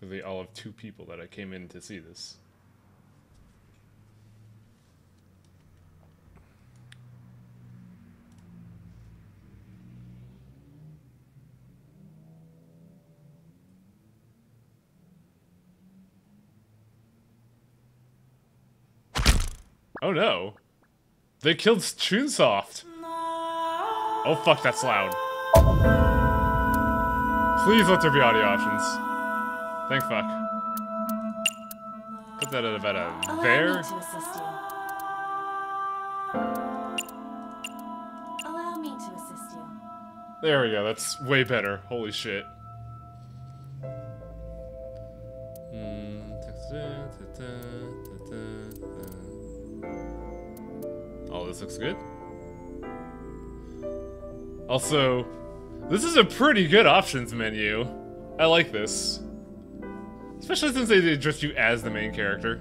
for the all of 2 people that I came in to see this. Oh no. They killed Chunsoft. Oh fuck, that's loud. Please let there be audio options. Thank fuck. Put that at about a there. Allow me to assist you. There we go, that's way better. Holy shit. Oh, this looks good. Also, this is a pretty good options menu. I like this. Especially since they address you as the main character.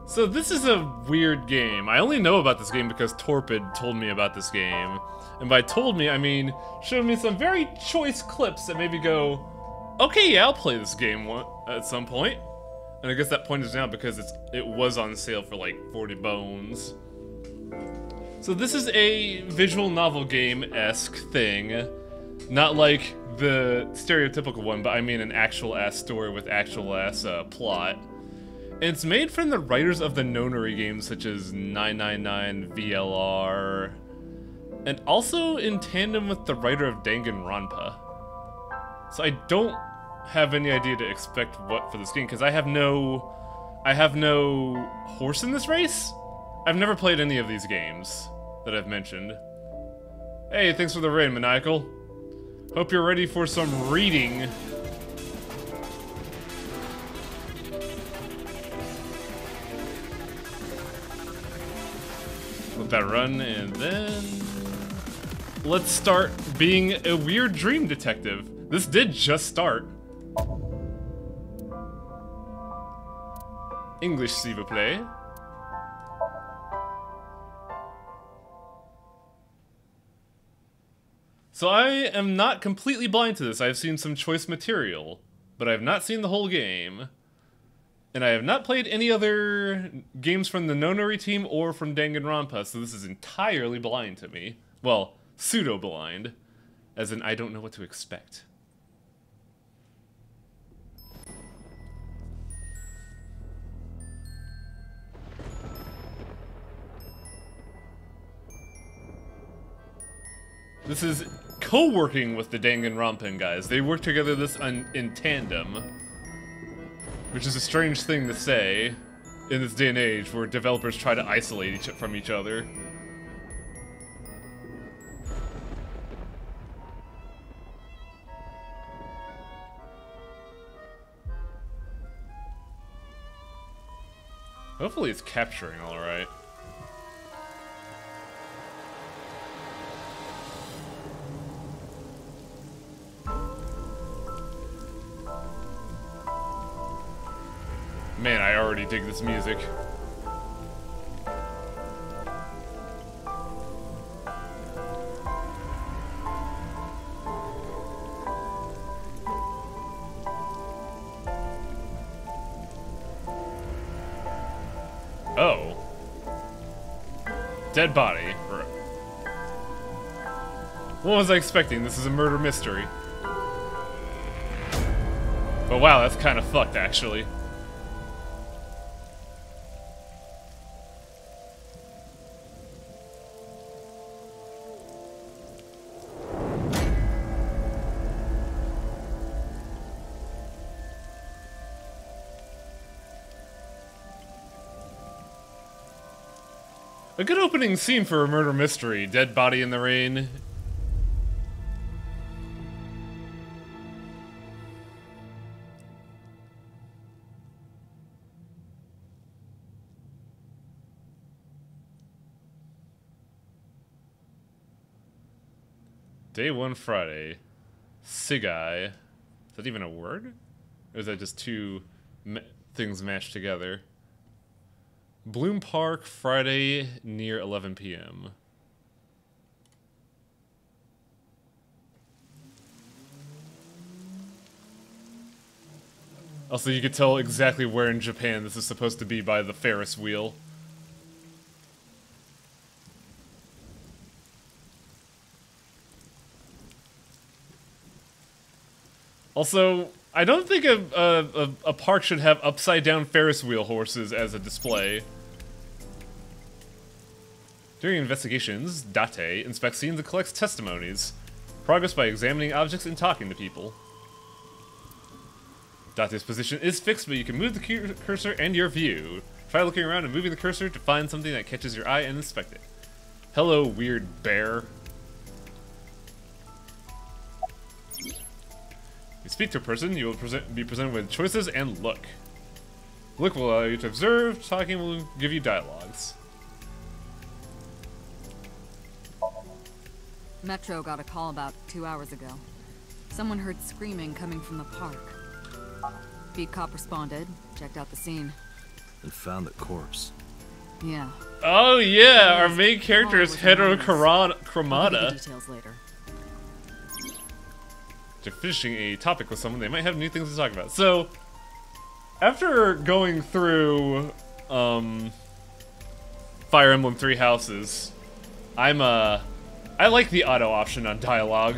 So this is a weird game. I only know about this game because Torpid told me about this game. And by told me, I mean showed me some very choice clips that made me go, okay, yeah, I'll play this game at some point. And I guess that point is now because it was on sale for like 40 bones. So this is a visual novel game-esque thing. Not like the stereotypical one, but I mean an actual-ass story with actual-ass plot. And it's made from the writers of the Nonary games such as 999 VLR, and also in tandem with the writer of Danganronpa. So I don't have any idea to expect what for this game, because I have no horse in this race. I've never played any of these games that I've mentioned. Hey, thanks for the raid, Maniacal. Hope you're ready for some reading. Let that run, and then let's start being a weird dream detective. This did just start. English, s'il vous plaît. So I am not completely blind to this. I have seen some choice material, but I have not seen the whole game. And I have not played any other games from the Nonary team or from Danganronpa, so this is entirely blind to me. Well, pseudo-blind, as in I don't know what to expect. This is co-working with the Danganronpa guys. They work together in tandem. Which is a strange thing to say in this day and age where developers try to isolate from each other. Hopefully it's capturing all right. Man, I already dig this music. Oh. Dead body. What was I expecting? This is a murder mystery. But wow, that's kind of fucked, actually. A good opening scene for a murder mystery. Dead body in the rain. Day 1 Friday. Sigai. Is that even a word? Or is that just two things mashed together? Bloom Park, Friday near 11 p.m. Also, you could tell exactly where in Japan this is supposed to be by the Ferris wheel. Also, I don't think a park should have upside-down Ferris wheel horses as a display. During investigations, Date inspects scenes and collects testimonies. Progress by examining objects and talking to people. Date's position is fixed, but you can move the cursor and your view. Try looking around and moving the cursor to find something that catches your eye and inspect it. Hello, weird bear. You speak to a person, you will be presented with choices and look. Look will allow you to observe, talking will give you dialogues. Metro got a call about 2 hours ago. Someone heard screaming coming from the park. Beat cop responded, checked out the scene. And found the corpse. Yeah. Oh yeah, our main character is heterochromata. Details later. They're finishing a topic with someone, they might have new things to talk about. So, after going through Fire Emblem Three Houses, I like the auto option on dialogue.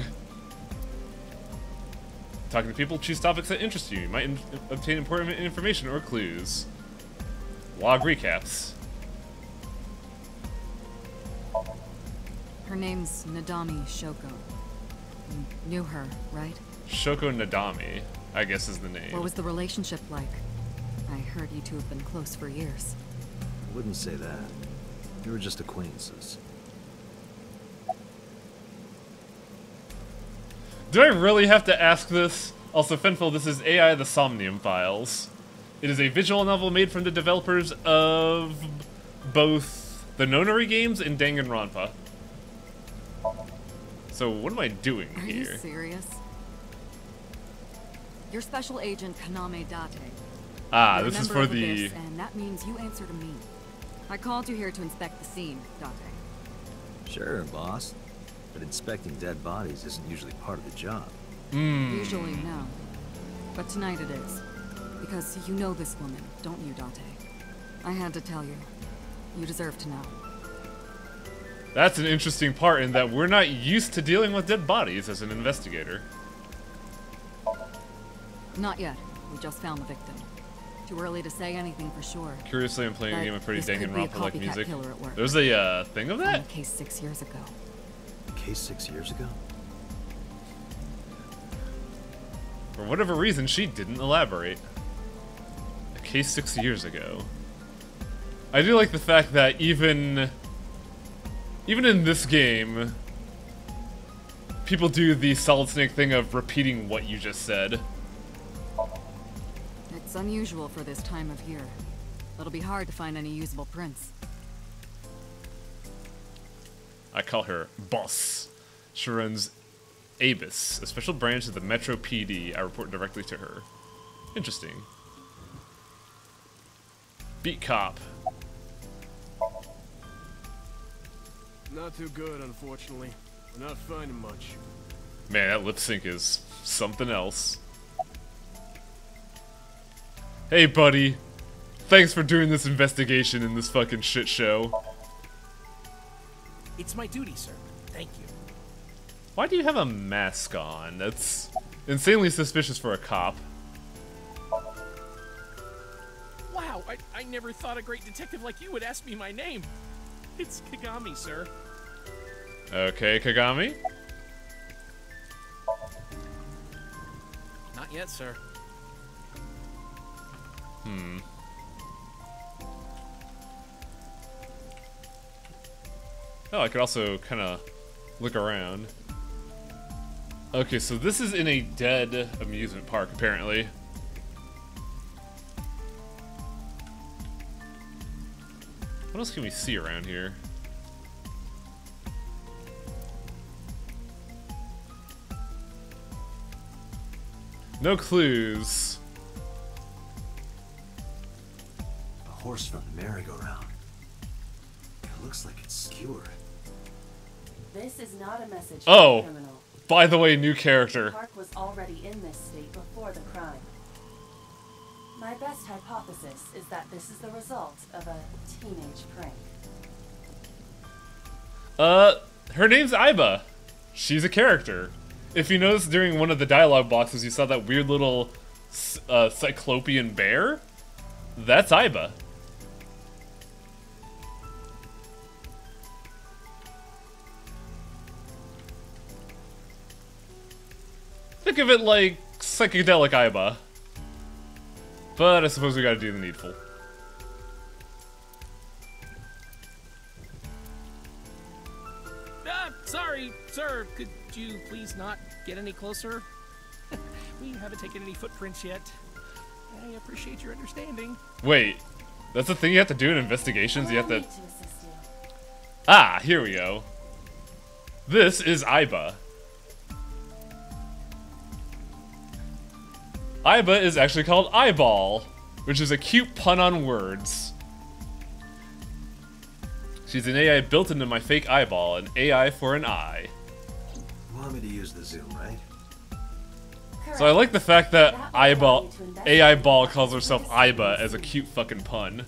Talking to people, choose topics that interest you. You might obtain important information or clues. Log recaps. Her name's Nadami Shoko. You knew her, right? Shoko Nadami, I guess is the name. What was the relationship like? I heard you two have been close for years. I wouldn't say that. We were just acquaintances. Do I really have to ask this? Also, Fenfil, this is AI the Somnium Files. It is a visual novel made from the developers of both the Nonary games and Danganronpa. So what am I doing Are here? you serious? You're Special Agent Kaname Date. Ah, You're a this is member for of the... Abyss, and that means you answer to me. I called you here to inspect the scene, Date. Sure, boss. But inspecting dead bodies isn't usually part of the job. Usually, no. But tonight it is. Because you know this woman, don't you, Date? I had to tell you. You deserve to know. That's an interesting part in that we're not used to dealing with dead bodies as an investigator. Not yet. We just found the victim. Too early to say anything for sure. Curiously, I'm playing a game of pretty Danganronpa-like music. Killer at work. There's a thing of that? A case 6 years ago. Case 6 years ago? For whatever reason, she didn't elaborate. A case 6 years ago. I do like the fact that even in this game, people do the Solid Snake thing of repeating what you just said. It's unusual for this time of year. It'll be hard to find any usable prints. I call her Boss. She runs Abyss, a special branch of the Metro PD. I report directly to her. Interesting. Beat cop. Not too good, unfortunately. We're not finding much. Man, that lip sync is something else. Hey, buddy. Thanks for doing this investigation in this fucking shit show. It's my duty, sir. Thank you. Why do you have a mask on? That's insanely suspicious for a cop. Wow, I never thought a great detective like you would ask me my name. It's Kagami, sir. Okay, Kagami. Not yet, sir. Oh, I could also kind of look around. Okay, so this is in a dead amusement park, apparently. What else can we see around here? No clues. A horse from the merry-go-round. It looks like it's skewered. This is not a message Oh. to the criminal. By the way, new The character. park was already in this state before the crime. My best hypothesis is that this is the result of a teenage prank. Her name's Iba. She's a character. If you notice during one of the dialogue boxes, you saw that weird little cyclopean bear. That's Iba. Think of it like psychedelic Iba. But I suppose we gotta do the needful. Sorry, sir. Could you please not get any closer? We haven't taken any footprints yet. I appreciate your understanding. Wait, that's the thing you have to do in investigations? You have Allow to... me to assist you. Ah, here we go. This is Iba. Iba is actually called Eyeball, which is a cute pun on words. She's an AI built into my fake eyeball, an AI for an eye. You want me to use the zoom, right? So I like the fact that That will allow Eyeball, you to investigate AI Ball what calls is herself really Iba as a seen. cute fucking pun.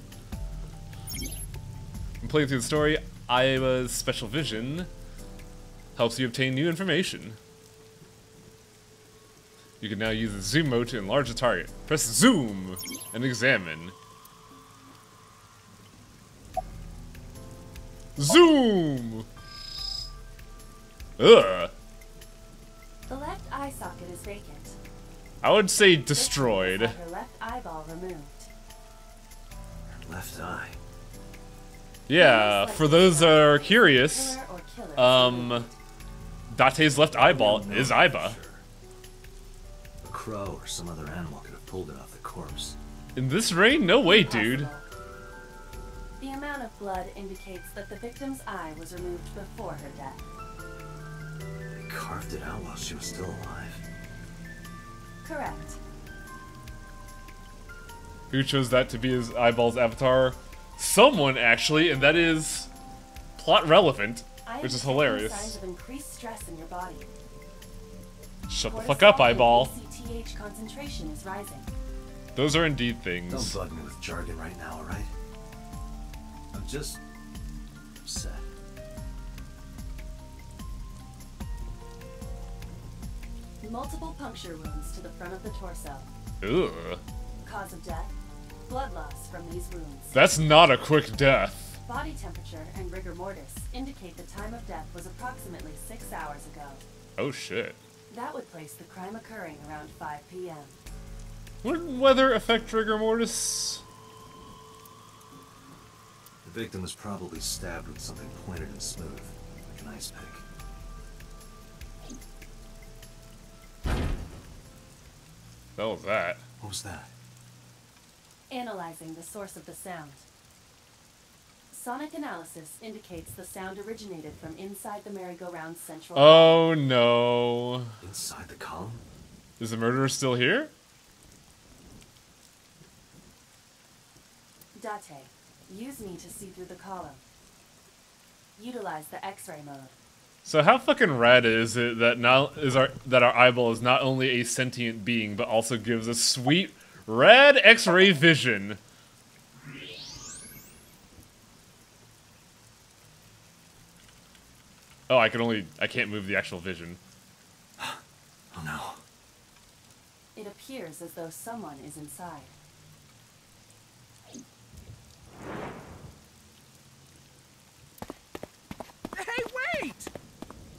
And playing through the story, Iba's special vision helps you obtain new information. You can now use the zoom mode to enlarge the target. Press zoom and examine. Zoom! Ugh. The left eye socket is vacant. I would say This destroyed. means that her left eyeball removed. Left eye. Yeah, for those that are curious, Killer or killers removed. Date's left eyeball No, is for Iba. sure. A crow or some other animal could have pulled it off the corpse. In this rain? No way, dude. Impossible. The amount of blood indicates that the victim's eye was removed before her death. They carved it out while she was still alive. Correct. Who chose that to be his eyeball's avatar? Someone, actually, and that is plot relevant, I am which is detecting hilarious. signs of increased stress in your body. Shut the Cortisol fuck up, and eyeball. ACTH concentration is rising. Those are indeed Don't things. bug me with jargon right now, alright? I'm just upset. Multiple puncture wounds to the front of the torso. Ugh. Cause of death, blood loss from these wounds. That's not a quick death. Body temperature and rigor mortis indicate the time of death was approximately 6 hours ago. Oh shit. That would place the crime occurring around 5 p.m. Would weather affect rigor mortis? The victim was probably stabbed with something pointed and smooth, like an ice pick. What was that? What was that? Analyzing the source of the sound. Sonic analysis indicates the sound originated from inside the merry-go-round's central. Oh no. Inside the column? Is the murderer still here? Date, use me to see through the column. Utilize the X-ray mode. So how fucking rad is it that our eyeball is not only a sentient being, but also gives us sweet red X-ray vision? Oh, I can't move the actual vision. Oh no. It appears as though someone is inside. Hey, wait!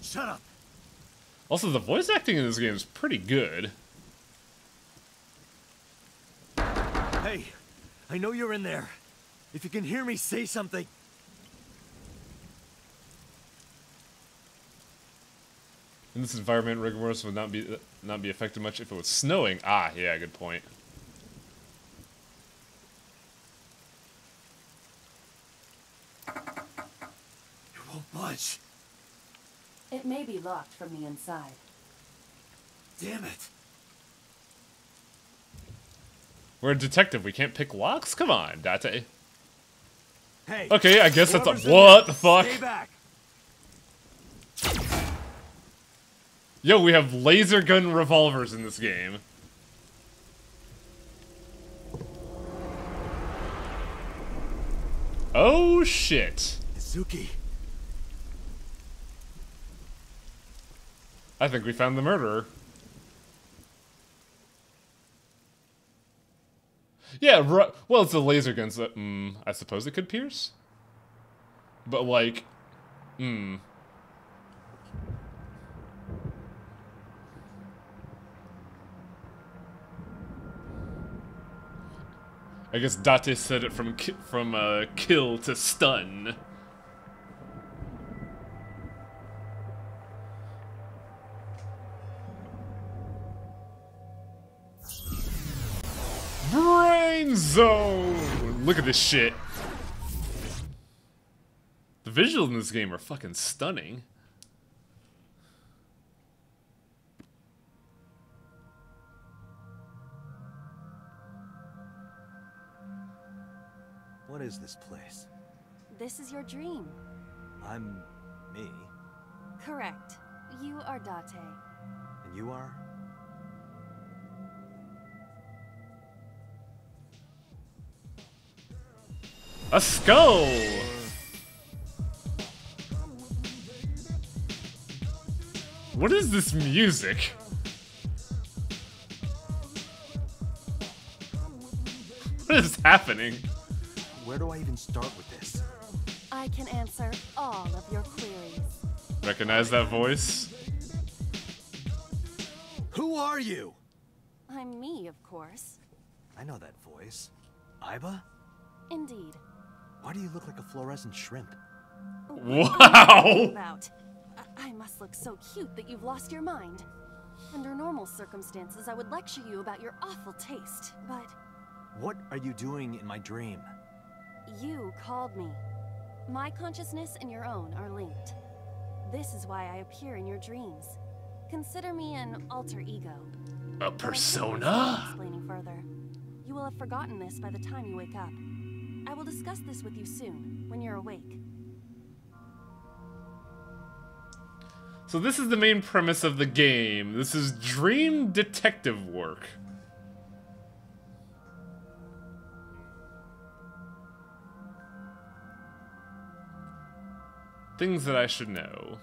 Shut up! Also, the voice acting in this game is pretty good. Hey, I know you're in there. If you can hear me, say something. In this environment, rigor mortis would not be affected much if it was snowing. Ah, yeah, good point. You won't budge. It may be locked from the inside. Damn it. We're a detective. We can't pick locks? Come on, Date. Hey. Okay, I guess that's whoever's a... in What there, the fuck? Stay back. Yo, we have laser gun revolvers in this game. Oh shit. Izuki. I think we found the murderer. Yeah, well, it's a laser gun, so I suppose it could pierce? But like, I guess Date said it from kill to stun. Brain zone! Look at this shit. The visuals in this game are fucking stunning. What is this place? This is your dream. I'm me. Correct. You are Date. And you are? A skull! What is this music? What is happening? Where do I even start with this? I can answer all of your queries. Recognize that voice? Who are you? I'm me, of course. I know that voice. Aiba? Indeed. Why do you look like a fluorescent shrimp? Wow! About. I must look so cute that you've lost your mind. Under normal circumstances, I would lecture you about your awful taste, but What are you doing in my dream? you called me. My consciousness and your own are linked. This is why I appear in your dreams. Consider me an alter ego. A But I can't persona? explaining further. You will have forgotten this by the time you wake up. I will discuss this with you soon, when you're awake. So this is the main premise of the game. This is dream detective work. Things that I should know.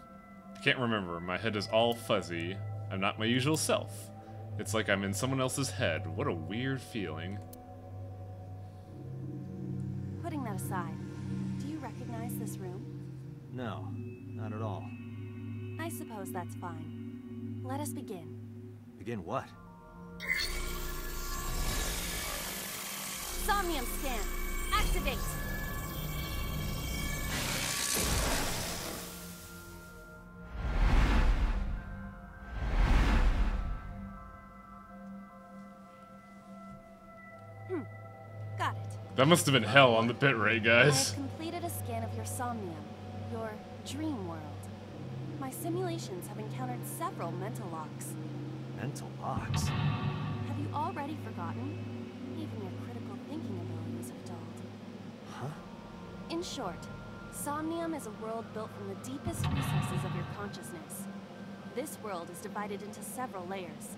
I can't remember. My head is all fuzzy. I'm not my usual self. It's like I'm in someone else's head. What a weird feeling. Putting that aside, do you recognize this room? No, not at all. I suppose that's fine. Let us begin. Begin what? Somnium scan. Activate. Got it. That must have been hell on the bitrate, I guys. have completed a scan of your somnium, your dream world. My simulations have encountered several mental locks. Mental locks? Have you already forgotten? Even your critical thinking abilities have dulled. Huh? In short, Somnium is a world built from the deepest recesses of your consciousness. This world is divided into several layers.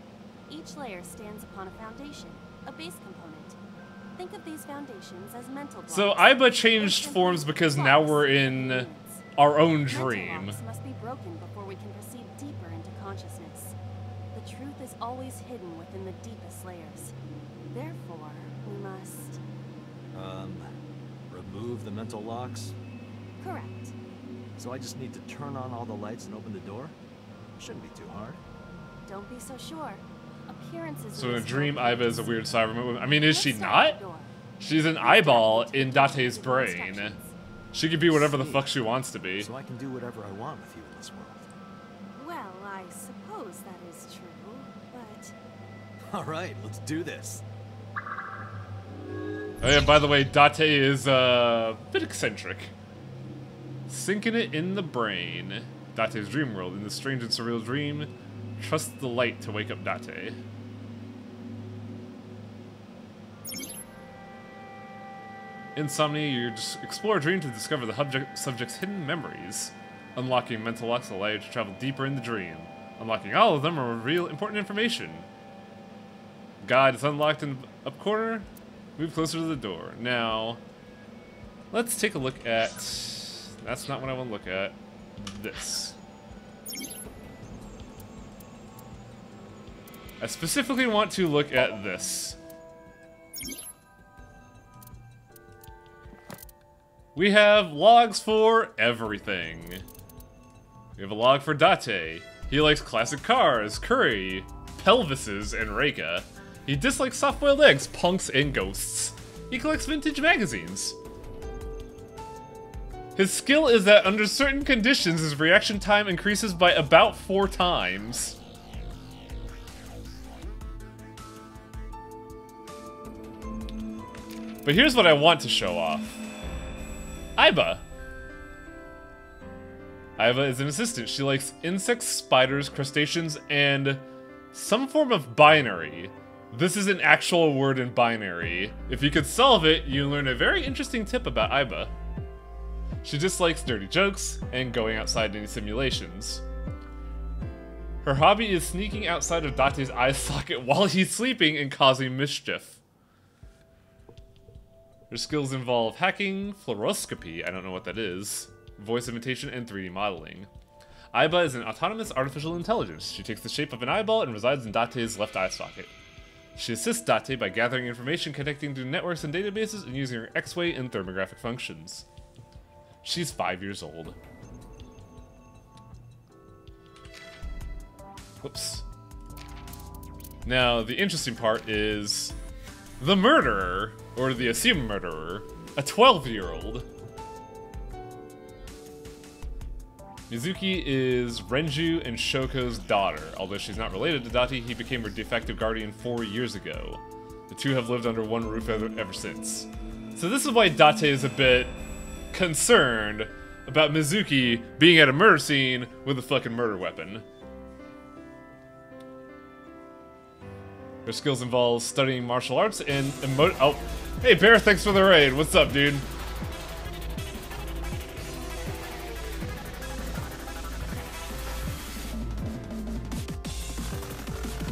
Each layer stands upon a foundation, a base component. Think of these foundations as mental blocks. So Aiba changed forms because now we're in our own dream. Mental locks must be broken before we can proceed deeper into consciousness. The truth is always hidden within the deepest layers. Therefore, we must... Remove the mental locks? Correct. So I just need to turn on all the lights and open the door? Shouldn't be too hard. Don't be so sure. Appearances So in a this dream, world Aiba is a weird Cyberman woman. I mean, is Let's she start not? with the door. She's an eyeball in Date's Give you brain. instructions. She could be whatever the fuck she wants to be. So I can do whatever I want with you in this world. Well, I suppose that is true, but... Alright, let's do this. Oh yeah, by the way, Date is a bit eccentric. Sinking it in the brain. Date's dream world. In this strange and surreal dream, trust the light to wake up Date. Insomnia, you just explore a dream to discover the subject's hidden memories. Unlocking mental locks allow you to travel deeper in the dream. Unlocking all of them will reveal important information. Guide is unlocked in the up corner. Move closer to the door. Now, Let's take a look at... That's not what I want to look at. This. I specifically want to look at this. We have logs for everything. We have a log for Date. He likes classic cars, curry, pelvises, and Reika. He dislikes soft-boiled eggs, punks, and ghosts. He collects vintage magazines. His skill is that under certain conditions, his reaction time increases by about 4 times. But here's what I want to show off. Aiba. Aiba is an assistant. She likes insects, spiders, crustaceans, and some form of binary. This is an actual word in binary. If you could solve it, you learn a very interesting tip about Aiba. She dislikes dirty jokes and going outside in simulations. Her hobby is sneaking outside of Date's eye socket while he's sleeping and causing mischief. Her skills involve hacking, fluoroscopy, I don't know what that is, voice imitation, and 3D modeling. Aiba is an autonomous artificial intelligence. She takes the shape of an eyeball and resides in Date's left eye socket. She assists Date by gathering information, connecting to networks and databases, and using her X-ray and thermographic functions. She's 5 years old. Whoops. Now, the interesting part is the murderer, or the assumed murderer, a 12-year-old. Mizuki is Renju and Shoko's daughter. Although she's not related to Date, he became her de facto guardian 4 years ago. The two have lived under one roof ever since. So this is why Date is a bit concerned about Mizuki being at a murder scene with a fucking murder weapon. Her skills involve studying martial arts and oh, hey Bear, thanks for the raid. What's up, dude?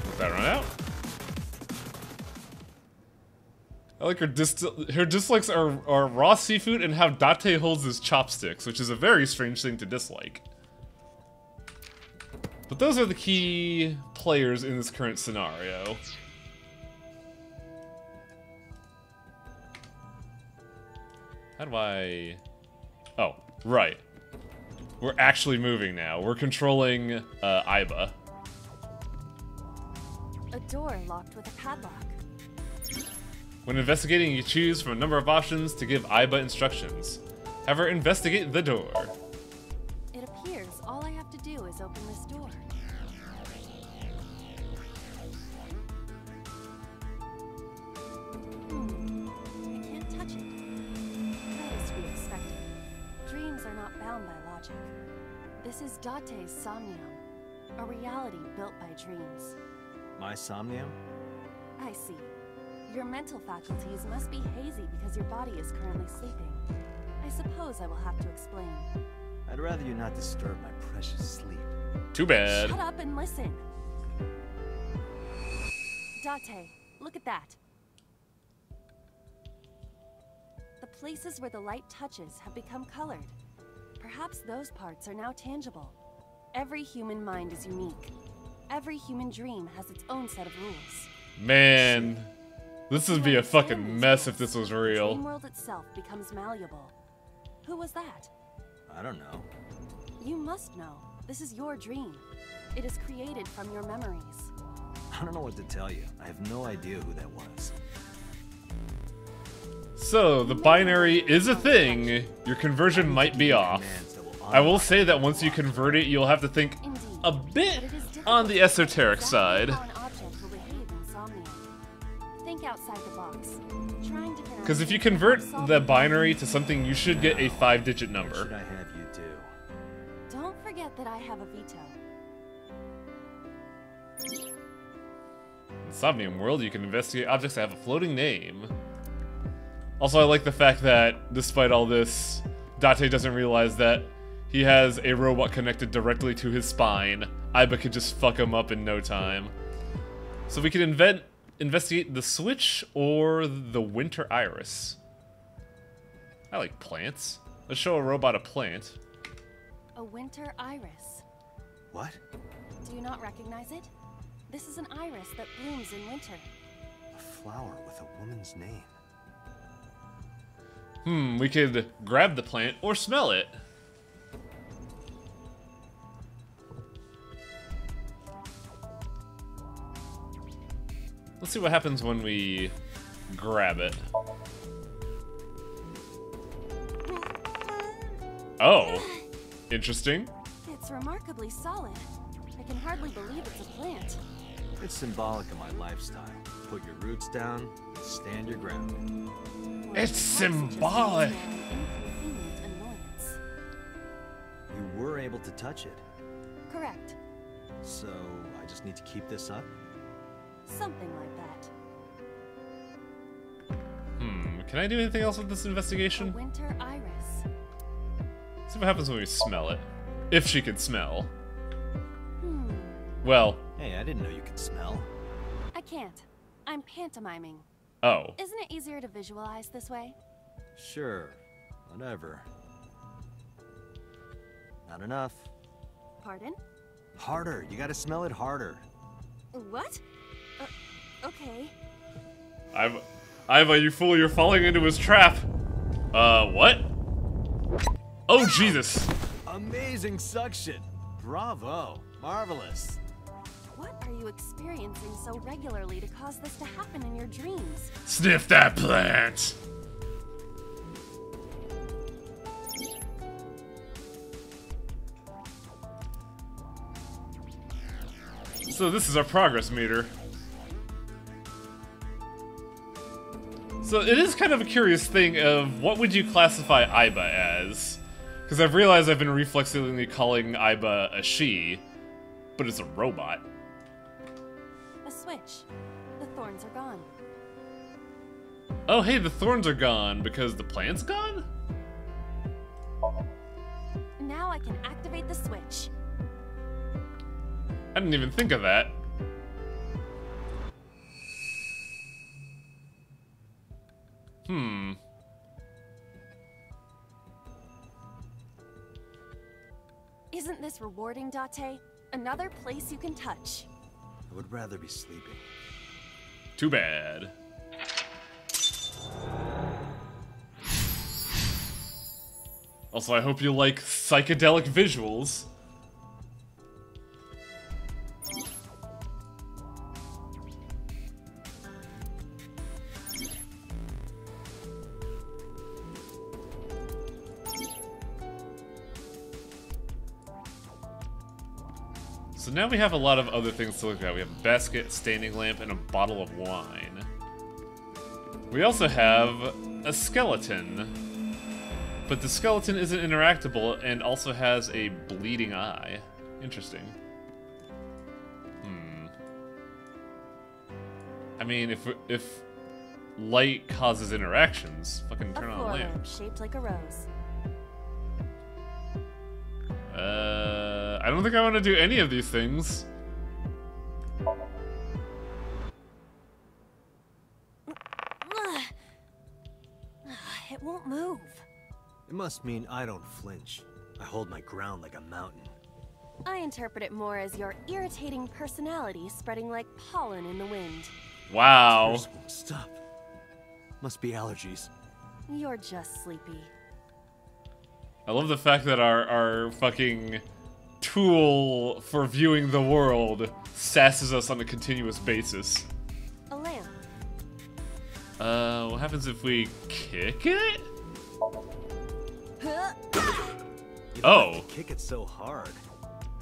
Let that run out. I like her dislikes are raw seafood and how Date holds his chopsticks, which is a very strange thing to dislike. But those are the key players in this current scenario. How do I... Oh, right. We're actually moving now. We're controlling Aiba. A door locked with a padlock. When investigating, you choose from a number of options to give Aiba instructions. Have her investigate the door. It appears all I have to do is open this door. I can't touch it. That is to be expected. Dreams are not bound by logic. This is Date's Somnium, a reality built by dreams. My Somnium? I see. Your mental faculties must be hazy because your body is currently sleeping. I suppose I will have to explain. I'd rather you not disturb my precious sleep. Too bad. Shut up and listen. Date, look at that. The places where the light touches have become colored. Perhaps those parts are now tangible. Every human mind is unique. Every human dream has its own set of rules. Man, this would be a fucking mess if this was The real. dream world itself becomes malleable. Who was that? I don't know. You must know. This is your dream. It is created from your memories. I don't know what to tell you. I have no idea who that was. So, the binary is a thing. Your conversion might be off. I will say that once you convert it, you'll have to think Indeed. a bit But it is difficult on the to esoteric exactly side. how an object will behave in Somnium. Think outside the box. Trying different Because if you ideas convert will solve the the binary to something, you should get a 5-digit What should number. I have you do? Don't forget that I have a veto. In Somnium World, you can investigate objects that have a floating name. Also, I like the fact that, despite all this, Date doesn't realize that he has a robot connected directly to his spine. Aiba could just fuck him up in no time. So we can investigate the switch or the winter iris. I like plants. Let's show a robot a plant. A winter iris. What? Do you not recognize it? This is an iris that blooms in winter. A flower with a woman's name. We could grab the plant or smell it. Let's see what happens when we grab it. Oh, interesting. It's remarkably solid. I can hardly believe it's a plant. It's symbolic of my lifestyle. Put your roots down, stand your ground. It's symbolic. Inconvenient annoyance. You were able to touch it, Correct. so I just need to keep this up? Something like that. Can I do anything else with this A investigation? winter iris. See what happens when we smell it. If she can smell. Hmm. Well, Hey, I didn't know you could smell. I can't. I'm pantomiming. oh. Isn't it easier to visualize this way? Sure, whatever. Not enough. Pardon? Harder, you gotta smell it harder. What? Okay. Iva, you fool, you're falling into his trap. What? Oh, Jesus. Amazing suction! Bravo! Marvelous! What are you experiencing so regularly to cause this to happen in your dreams? Sniff that plant. So this is our progress meter. So it is kind of a curious thing of what would you classify Iba as? Because I've realized I've been reflexively calling Iba a she, but it's a robot. A switch. The thorns are gone. Oh hey, the thorns are gone because the plant's gone? Now I can activate the switch. I didn't even think of that. Isn't this rewarding, Date? Another place you can touch. I would rather be sleeping. Too bad. Also, I hope you like psychedelic visuals. So now we have a lot of other things to look at. We have a basket, standing lamp, and a bottle of wine. We also have a skeleton. But the skeleton isn't interactable and also has a bleeding eye. Interesting. I mean, if light causes interactions, fucking turn A on floor a lamp. lamp shaped like a rose. I don't think I want to do any of these things. It won't move. It must mean I don't flinch. I hold my ground like a mountain. I interpret it more as your irritating personality spreading like pollen in the wind. Wow. Tears won't stop. Must be allergies. You're just sleepy. I love the fact that our fucking tool for viewing the world sasses us on a continuous basis. A lamp. What happens if we kick it? Huh? You don't Oh. have to kick it so hard.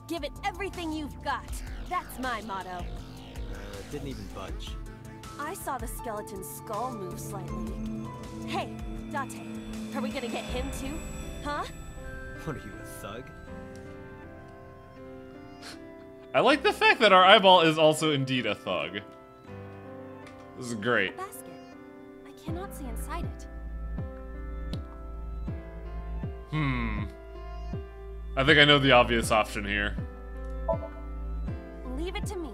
Give it everything you've got. That's my motto. It didn't even budge. I saw the skeleton's skull move slightly. Hey, Date, are we gonna get him too? Huh? What are you, a thug? I like the fact that our eyeball is also indeed a thug. This is great. A basket. I cannot see inside it. I think I know the obvious option here. Leave it to me.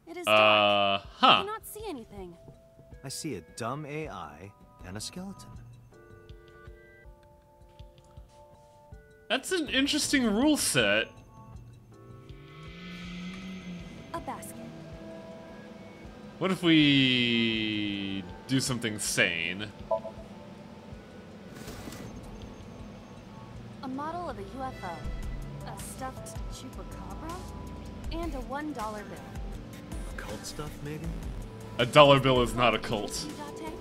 It is dark. I Huh. cannot see anything. I see a dumb AI and a skeleton. That's an interesting rule set. A basket. What if we do something sane? A model of a UFO. A stuffed chupacabra. And a $1 bill. Cult stuff, maybe? A dollar bill is not a cult. Date?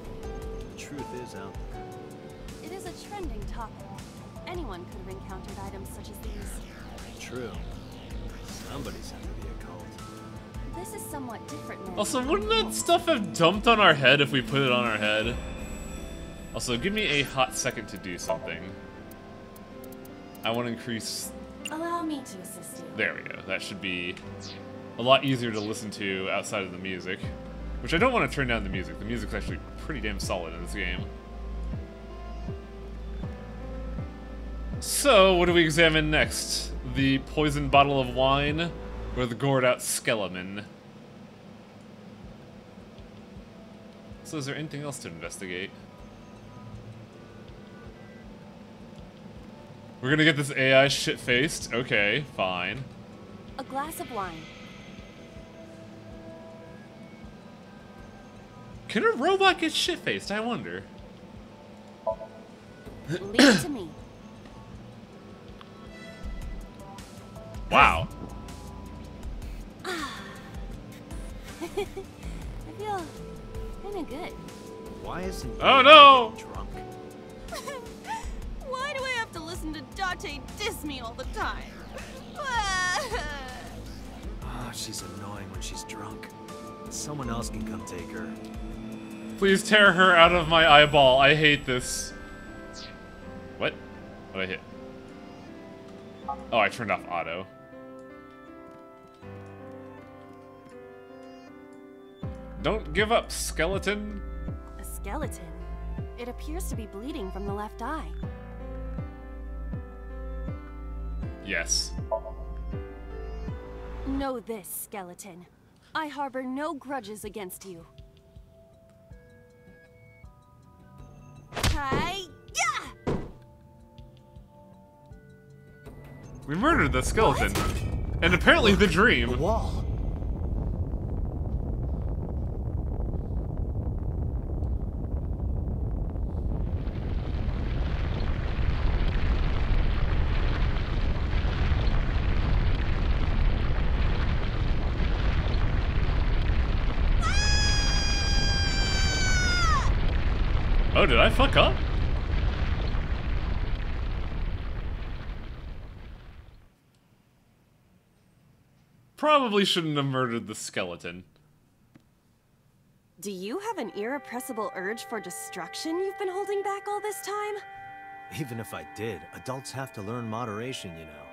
The truth is out there. It is a trending topic. Anyone could have encountered items such as these. True. Somebody's had to be a cult. This is somewhat different than... Also, wouldn't that stuff have dumped on our head if we put it on our head? Also, give me a hot second to do something. I want to increase... Allow me to assist you. There we go. That should be a lot easier to listen to outside of the music. Which I don't want to turn down the music. The music's actually pretty damn solid in this game. So, what do we examine next? The poisoned bottle of wine or the gored out skeleton? So is there anything else to investigate? We're gonna get this AI shit-faced? Okay, fine. A glass of wine. Can a robot get shit-faced? I wonder. Leave it to me. Wow. I feel kinda good. Why isn't Oh no! drunk? Why do I have to listen to Date diss me all the time? Oh, she's annoying when she's drunk. Someone else can come take her. Please tear her out of my eyeball. I hate this. What? What did I hit? Oh, I turned off auto. Don't give up, skeleton. A skeleton? It appears to be bleeding from the left eye. Yes. Know this, skeleton. I harbor no grudges against you. Hi-ya! We murdered the skeleton. And apparently the dream. Wall. Oh, did I fuck up? Probably shouldn't have murdered the skeleton. Do you have an irrepressible urge for destruction you've been holding back all this time? Even if I did, adults have to learn moderation, you know.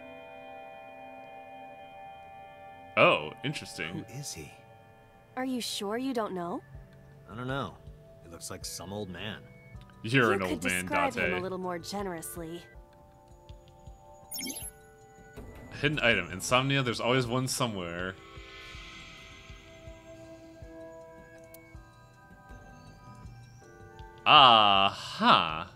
Oh, interesting. Who is he? Are you sure you don't know? I don't know. He looks like some old man. You're you an old could man, describe Date. him a little more generously. Hidden item. Insomnia, there's always one somewhere. Aha!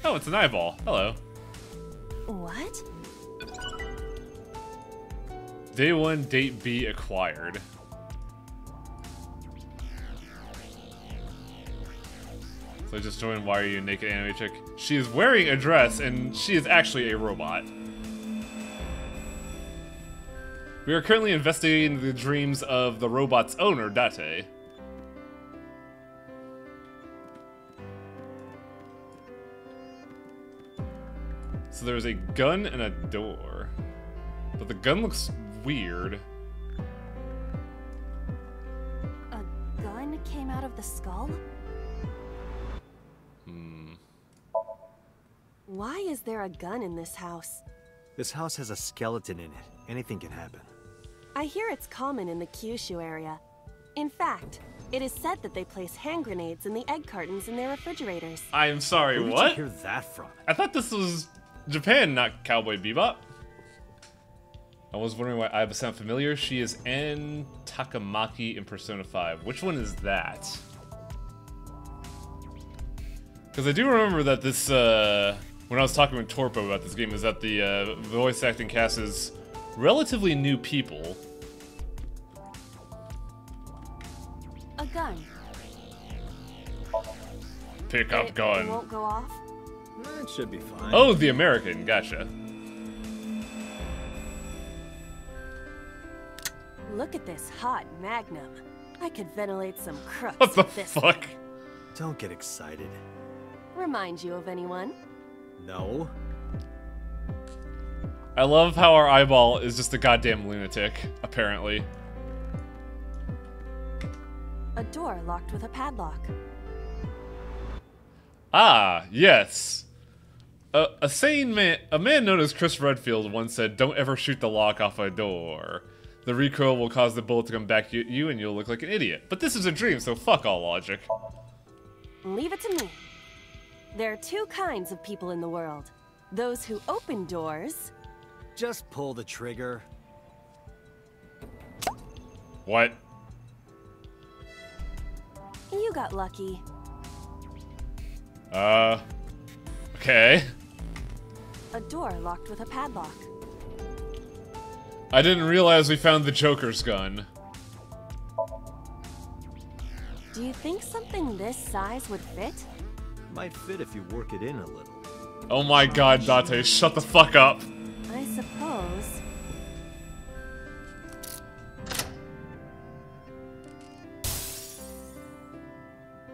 Oh, it's an eyeball. Hello. What? Day 1, Date B acquired. So I just joined Why Are You Naked Anime Chick? She is wearing a dress, and she is actually a robot. We are currently investigating the dreams of the robot's owner, Date. So there's a gun and a door. But the gun looks weird. A gun came out of the skull? Why is there a gun in this house? This house has a skeleton in it. Anything can happen. I hear it's common in the Kyushu area. In fact, it is said that they place hand grenades in the egg cartons in their refrigerators. I am sorry, Where did what? you hear that from? I thought this was Japan, not Cowboy Bebop. I was wondering why Aiba sound familiar. She is Anne Takamaki in Persona 5. Which one is that? Because I do remember that this, when I was talking with Torpo about this game, is that the voice acting cast is relatively new people. A gun. Pick up It gun. won't go off? It should be fine. Oh, the American. Gotcha. Look at this hot magnum. I could ventilate some crooks What the with this fuck? thing. Don't get excited. Remind you of anyone? No. I love how our eyeball is just a goddamn lunatic, apparently. A door locked with a padlock. Ah, yes. A man known as Chris Redfield once said, "Don't ever shoot the lock off a door. The recoil will cause the bullet to come back at you and you'll look like an idiot." But this is a dream, so fuck all logic. Leave it to me. There are two kinds of people in the world. Those who open doors. Just pull the trigger. What? You got lucky. Okay. A door locked with a padlock. I didn't realize we found the Joker's gun. Do you think something this size would fit? Might fit if you work it in a little. Oh my god, Date, shut the fuck up. I suppose.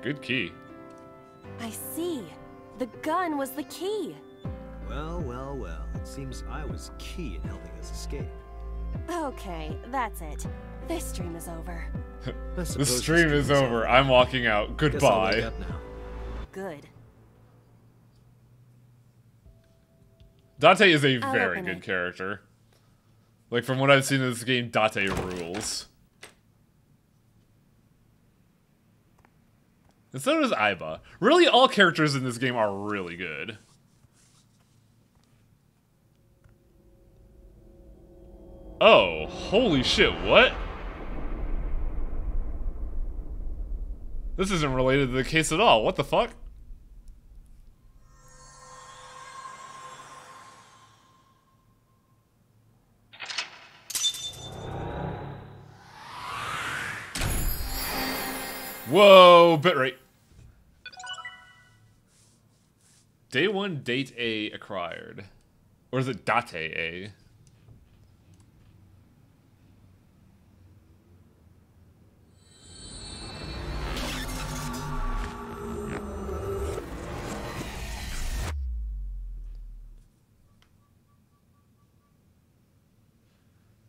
Good key. I see. The gun was the key. Well, well, well. It seems I was key in helping us escape. Okay, that's it. This stream is over. The stream is over. I'm walking out. Guess I'll wake Goodbye. up now. Good. Date is a I'll very open good it. character. Like, from what I've seen in this game, Date rules. And so does Aiba. Really, all characters in this game are really good. Oh, holy shit, what? This isn't related to the case at all. What the fuck? Whoa, bitrate. Day 1, date A acquired. Or is it date A?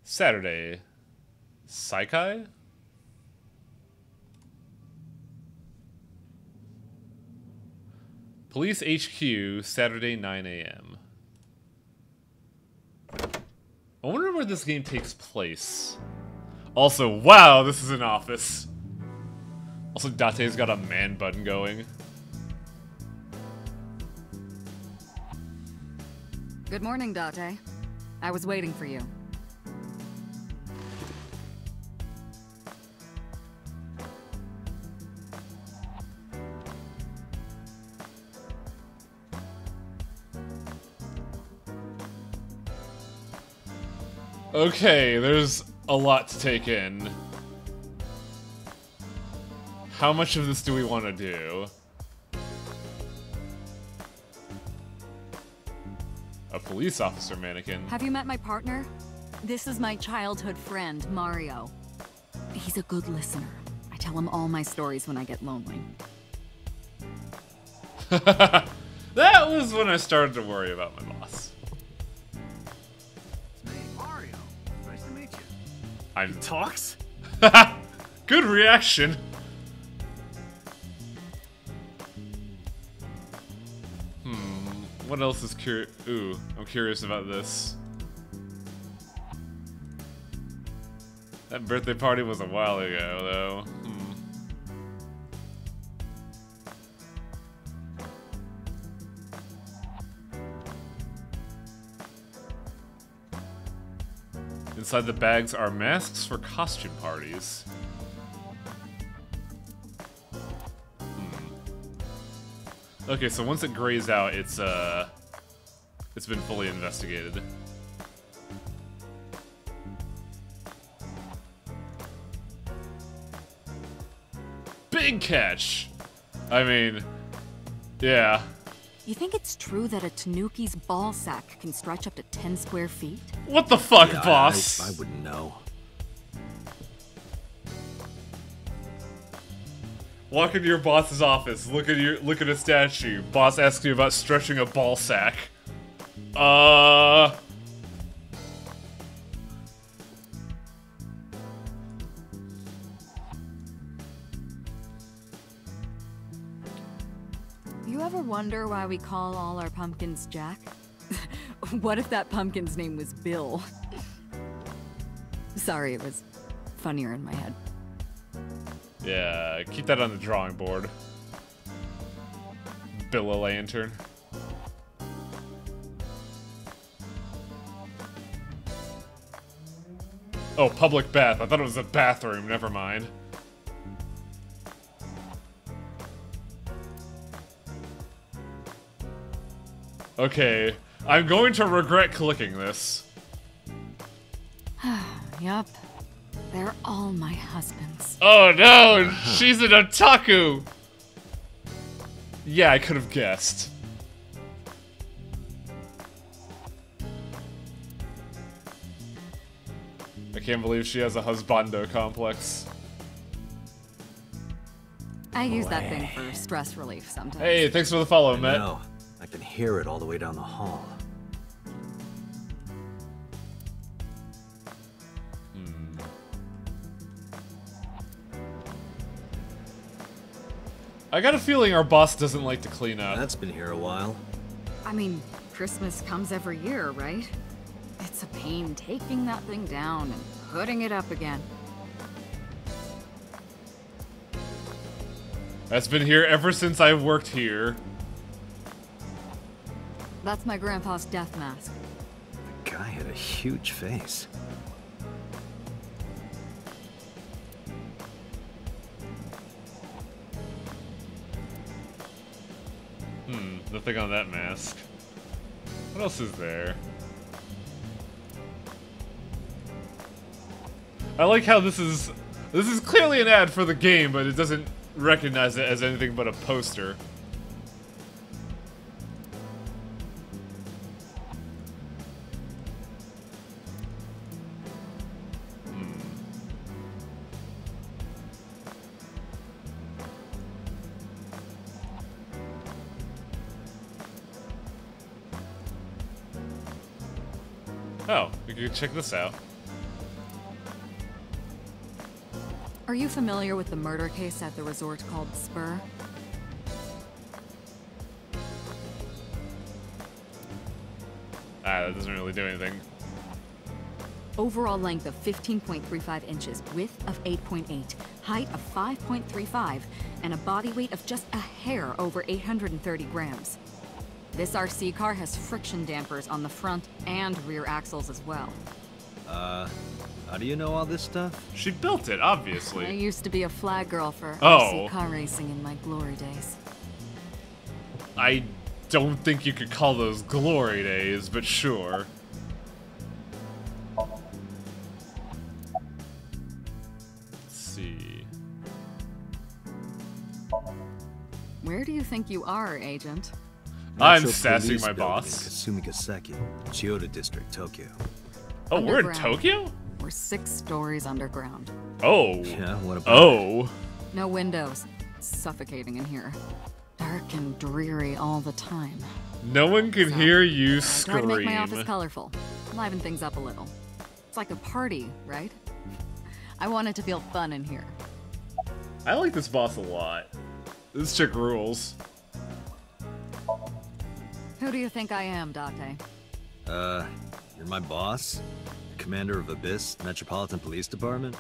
Saturday. Saikai? Police HQ, Saturday, 9 a.m. I wonder where this game takes place. Also, wow, this is an office. Also, Date's got a man button going. Good morning, Date. I was waiting for you. Okay, there's a lot to take in. How much of this do we want to do? A police officer mannequin. Have you met my partner? This is my childhood friend, Mario. He's a good listener. I tell him all my stories when I get lonely. That was when I started to worry about my boss. Hey, Mario. Nice to meet you. I'm Talks? good reaction. What else is Ooh, I'm curious about this. That birthday party was a while ago, though. Inside the bags are masks for costume parties. Okay, so once it grays out, it's been fully investigated. Big catch! I mean, yeah. You think it's true that a Tanuki's ball sack can stretch up to 10 square feet? What the fuck, Yeah, boss? I wouldn't know. Walk into your boss's office, look at a statue. Boss asks you about stretching a ball sack. You ever wonder why we call all our pumpkins Jack? What if that pumpkin's name was Bill? Sorry, it was funnier in my head. Yeah, keep that on the drawing board. Bill a lantern. Oh, public bath. I thought it was a bathroom. Never mind. Okay, I'm going to regret clicking this. Yup. They're all my husbands. Oh no, she's an otaku! Yeah, I could have guessed. I can't believe she has a husbando complex. I use that thing for stress relief sometimes. Hey, thanks for the follow, Matt. No, I can hear it all the way down the hall. I got a feeling our boss doesn't like to clean up. That's been here a while. I mean, Christmas comes every year, right? It's a pain taking that thing down and putting it up again. That's been here ever since I've worked here. That's my grandpa's death mask. The guy had a huge face. Nothing on that mask. What else is there? I like how this is clearly an ad for the game, but it doesn't recognize it as anything but a poster. Oh, we can check this out. Are you familiar with the murder case at the resort called Spur? Ah, that doesn't really do anything. Overall length of 15.35 inches, width of 8.8, height of 5.35, and a body weight of just a hair over 830 grams. This RC car has friction dampers on the front and rear axles as well. How do you know all this stuff? She built it, I obviously. used to be a flag girl for Oh. RC car racing in my glory days. I don't think you could call those glory days, but sure. Let's see. Where do you think you are, Agent? I'm Metro sassing Police my Building in boss. Kasumigaseki, Chiyoda District, Tokyo. Oh, we're in Underground. Tokyo? We're 6 stories underground. Oh. Yeah, what about Oh. No windows. Suffocating in here. Dark and dreary all the time. No one can So, hear you I try to make my office scream. colorful. Liven things up a little. It's like a party, right? I want it to feel fun in here. I like this boss a lot. This chick rules. Who do you think I am, Date? You're my boss? Commander of Abyss Metropolitan Police Department?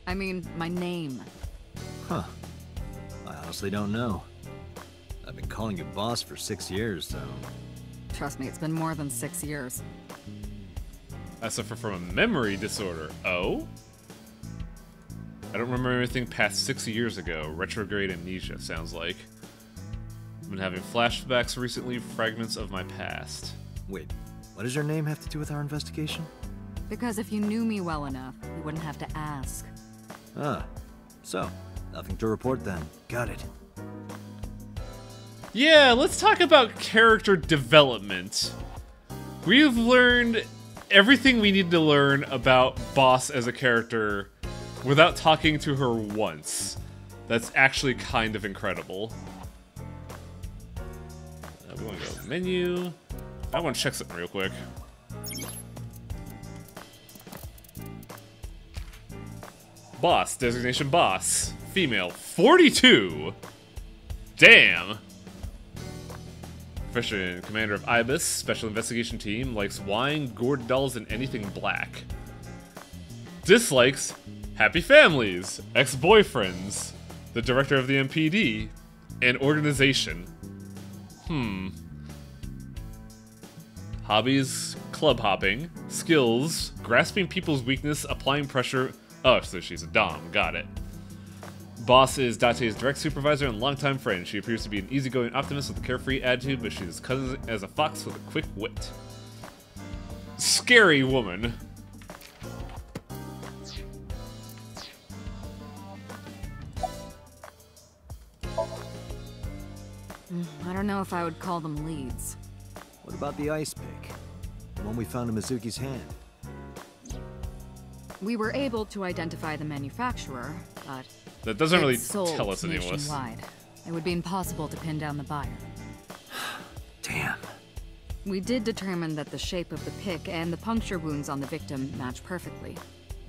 I mean, my name. Huh. I honestly don't know. I've been calling you boss for 6 years, so... Trust me, it's been more than 6 years. I suffer from a memory disorder. Oh? I don't remember anything past 6 years ago. Retrograde amnesia, sounds like. I've been having flashbacks recently, fragments of my past. Wait, what does your name have to do with our investigation? Because if you knew me well enough, you wouldn't have to ask. Ah, so, nothing to report then. Got it. Yeah, let's talk about character development. We've learned everything we need to learn about Boss as a character without talking to her once. That's actually kind of incredible. We want to go menu. I want to check something real quick. Boss, designation boss. Female, 42. Damn. Profession, commander of IBIS, special investigation team, likes wine, gourd dolls, and anything black. Dislikes happy families, ex-boyfriends, the director of the MPD, and organization. Hobbies, club hopping, skills, grasping people's weakness, applying pressure. Oh, so she's a dom, got it. Boss is Date's direct supervisor and longtime friend. She appears to be an easygoing optimist with a carefree attitude, but she's cousin as a fox with a quick wit. Scary woman. I don't know if I would call them leads. What about the ice pick? The one we found in Mizuki's hand? We were able to identify the manufacturer, but That doesn't really it's sold tell us anything. nationwide. It would be impossible to pin down the buyer. Damn. We did determine that the shape of the pick and the puncture wounds on the victim match perfectly.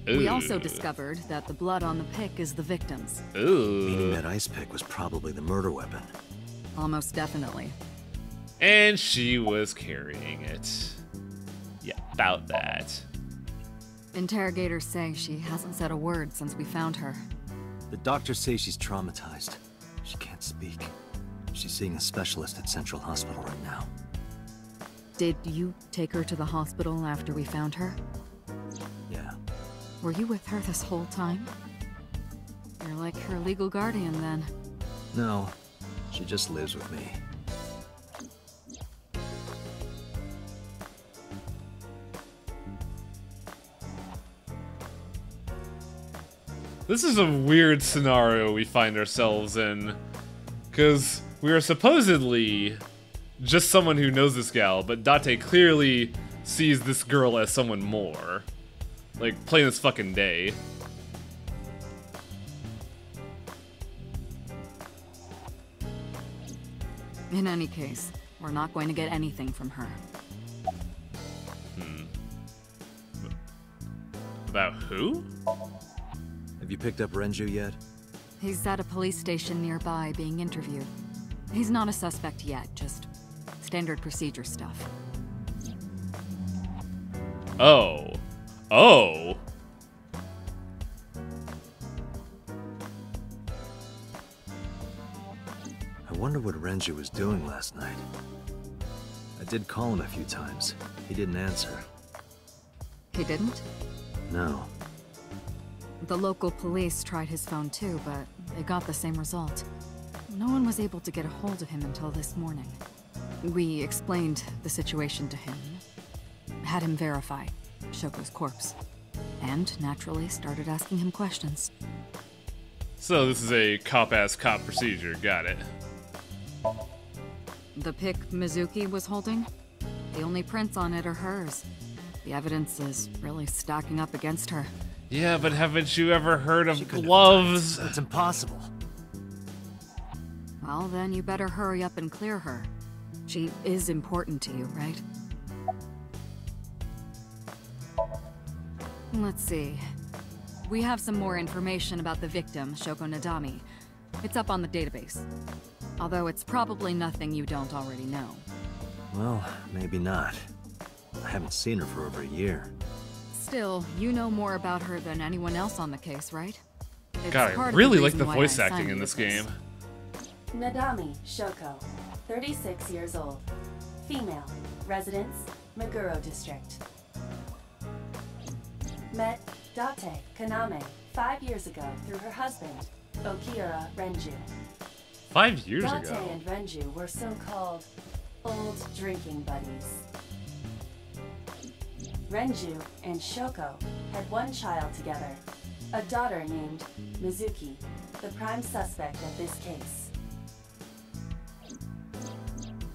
We also discovered that the blood on the pick is the victim's. Meaning that ice pick was probably the murder weapon. Almost definitely. And she was carrying it. Yeah, about that. Interrogators say she hasn't said a word since we found her. The doctors say she's traumatized. She can't speak. She's seeing a specialist at Central Hospital right now. Did you take her to the hospital after we found her? Yeah. Were you with her this whole time? You're like her legal guardian then. No, she just lives with me. This is a weird scenario we find ourselves in. Because we are supposedly just someone who knows this gal, but Date clearly sees this girl as someone more. Like, plain as fucking day. In any case, we're not going to get anything from her. About who? Have you picked up Renju yet? He's at a police station nearby being interviewed. He's not a suspect yet, just standard procedure stuff. Oh. Oh! I wonder what Renju was doing last night. I did call him a few times. He didn't answer. He didn't? No. The local police tried his phone too, but they got the same result. No one was able to get a hold of him until this morning. We explained the situation to him, had him verify Shoko's corpse, and naturally started asking him questions. So this is a cop-ass cop procedure, got it. The pick Mizuki was holding? The only prints on it are hers. The evidence is really stacking up against her. Yeah, but haven't you ever heard She of couldn't have gloves? done it. It's impossible. Well, then you better hurry up and clear her. She is important to you, right? Let's see. We have some more information about the victim, Shoko Nadami. It's up on the database. Although it's probably nothing you don't already know. Well, maybe not. I haven't seen her for over a year. Still, you know more about her than anyone else on the case, right? It's God, I part of the really like reason the why voice I acting signed in you this with game. Nadami Shoko, 36 years old. Female. Residence, Meguro District. met Date Kaname 5 years ago through her husband, Okiura Renju. 5 years Date ago. and Renju were so-called old drinking buddies. Renju and Shoko had one child together, a daughter named Mizuki, the prime suspect of this case.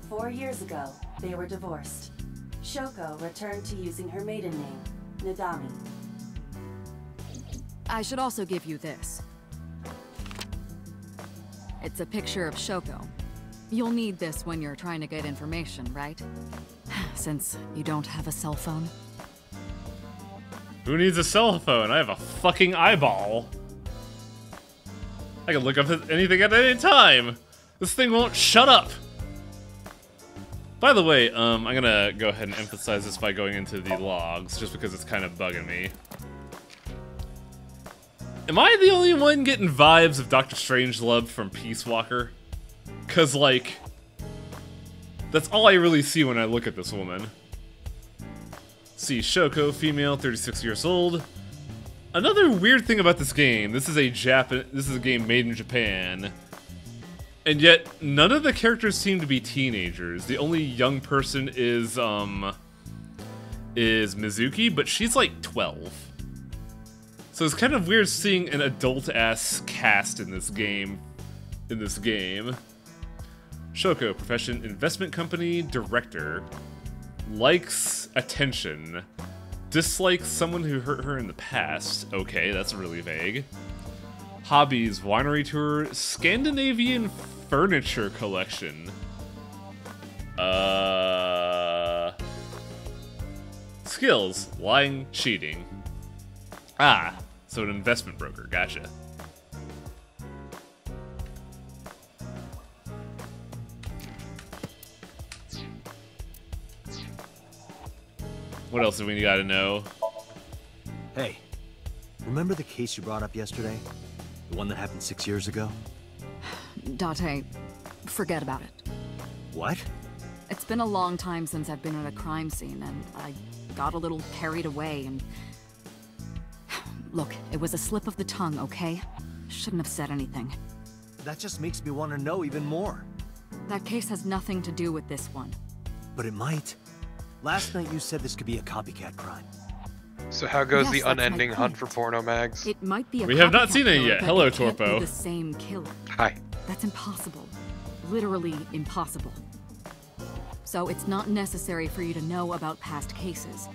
4 years ago, they were divorced. Shoko returned to using her maiden name, Nadami. I should also give you this. It's a picture of Shoko. You'll need this when you're trying to get information, right? Since you don't have a cell phone. Who needs a cell phone? I have a fucking eyeball. I can look up anything at any time. This thing won't shut up. By the way, I'm gonna go ahead and emphasize this by going into the logs, just because it's kind of bugging me. Am I the only one getting vibes of Dr. Strangelove from Peace Walker? Cause like, that's all I really see when I look at this woman. See, Shoko, female, 36 years old. Another weird thing about this game, this is a game made in Japan. And yet, none of the characters seem to be teenagers. The only young person is Mizuki, but she's like 12. So it's kind of weird seeing an adult-ass cast in this game. Shoko, profession, investment company, director. Likes attention. Dislikes someone who hurt her in the past. Okay, that's really vague. Hobbies, winery tour, Scandinavian furniture collection. Skills, lying, cheating. Ah, so an investment broker, gotcha. What else do we gotta know? Hey, remember the case you brought up yesterday? The one that happened 6 years ago? Date, forget about it. What? It's been a long time since I've been at a crime scene, and I got a little carried away, and... Look, it was a slip of the tongue, okay? Shouldn't have said anything. That just makes me want to know even more. That case has nothing to do with this one. But it might. Last night you said this could be a copycat crime. So how goes Yes, the that's my unending hunt point. for porno mags? It might be a We have not copycat seen it killer, yet. but Hello, it can't be Torpo. the same killer. Hi. That's impossible. Literally impossible. So it's not necessary for you to know about past cases.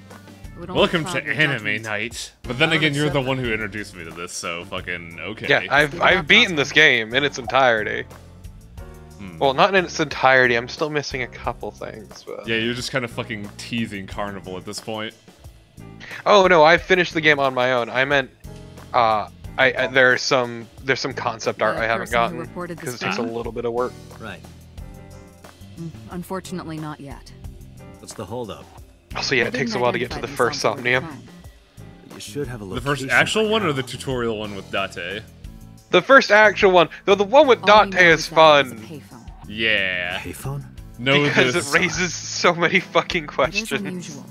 It would only Welcome cloud to your Anime judgment. Night. But then I don't again, you're the accept one who introduced me to this, so fucking okay. Yeah, I've beaten this game in its entirety. Well, not in its entirety. I'm still missing a couple things. But... Yeah, you're just kind of fucking teasing Carnival at this point. Oh no, I finished the game on my own. I meant, there's some concept art The I haven't person who gotten reported because this it takes a crime? little bit of work. Right. Unfortunately, not yet. What's the holdup? Also, yeah, They it takes a didn't while to get to identify the first themselves for the Somnium. crime. You should have a The location. first actual by one or now. the tutorial one with Date? The first actual one, though the one with All we Dante know is is that it was a fun payphone. Yeah. Payphone? Know because this. it raises so many fucking It is questions. unusual.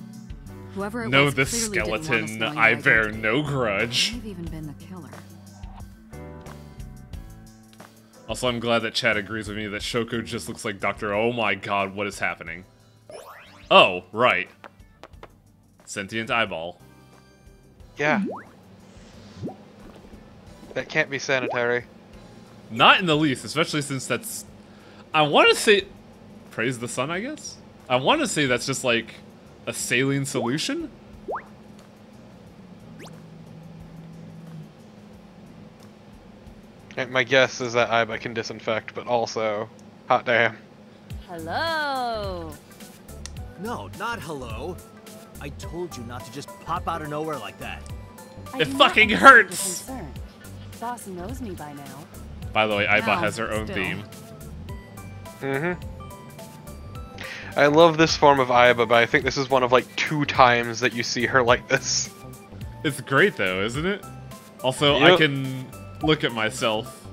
Whoever it Know was this clearly didn't want us skeleton. knowing I their bear identity. no grudge. May have even been the killer. Also, I'm glad that Chad agrees with me that Shoko just looks like Dr. Oh my god, what is happening? Oh, right. Sentient eyeball. Yeah. That can't be sanitary. Not in the least, especially since that's... I want to say... Praise the sun, I guess? I want to say that's just like a saline solution? And my guess is that Iba can disinfect, but also, hot damn. Hello! No, not hello. I told you not to just pop out of nowhere like that. I It do not fucking understand your hurts. concern. Boss knows me by now. By the way, Aiba No, has her own still. theme. I love this form of Iba, but I think this is one of like 2 times that you see her like this. It's great though, isn't it? Also, Yep. I can look at myself.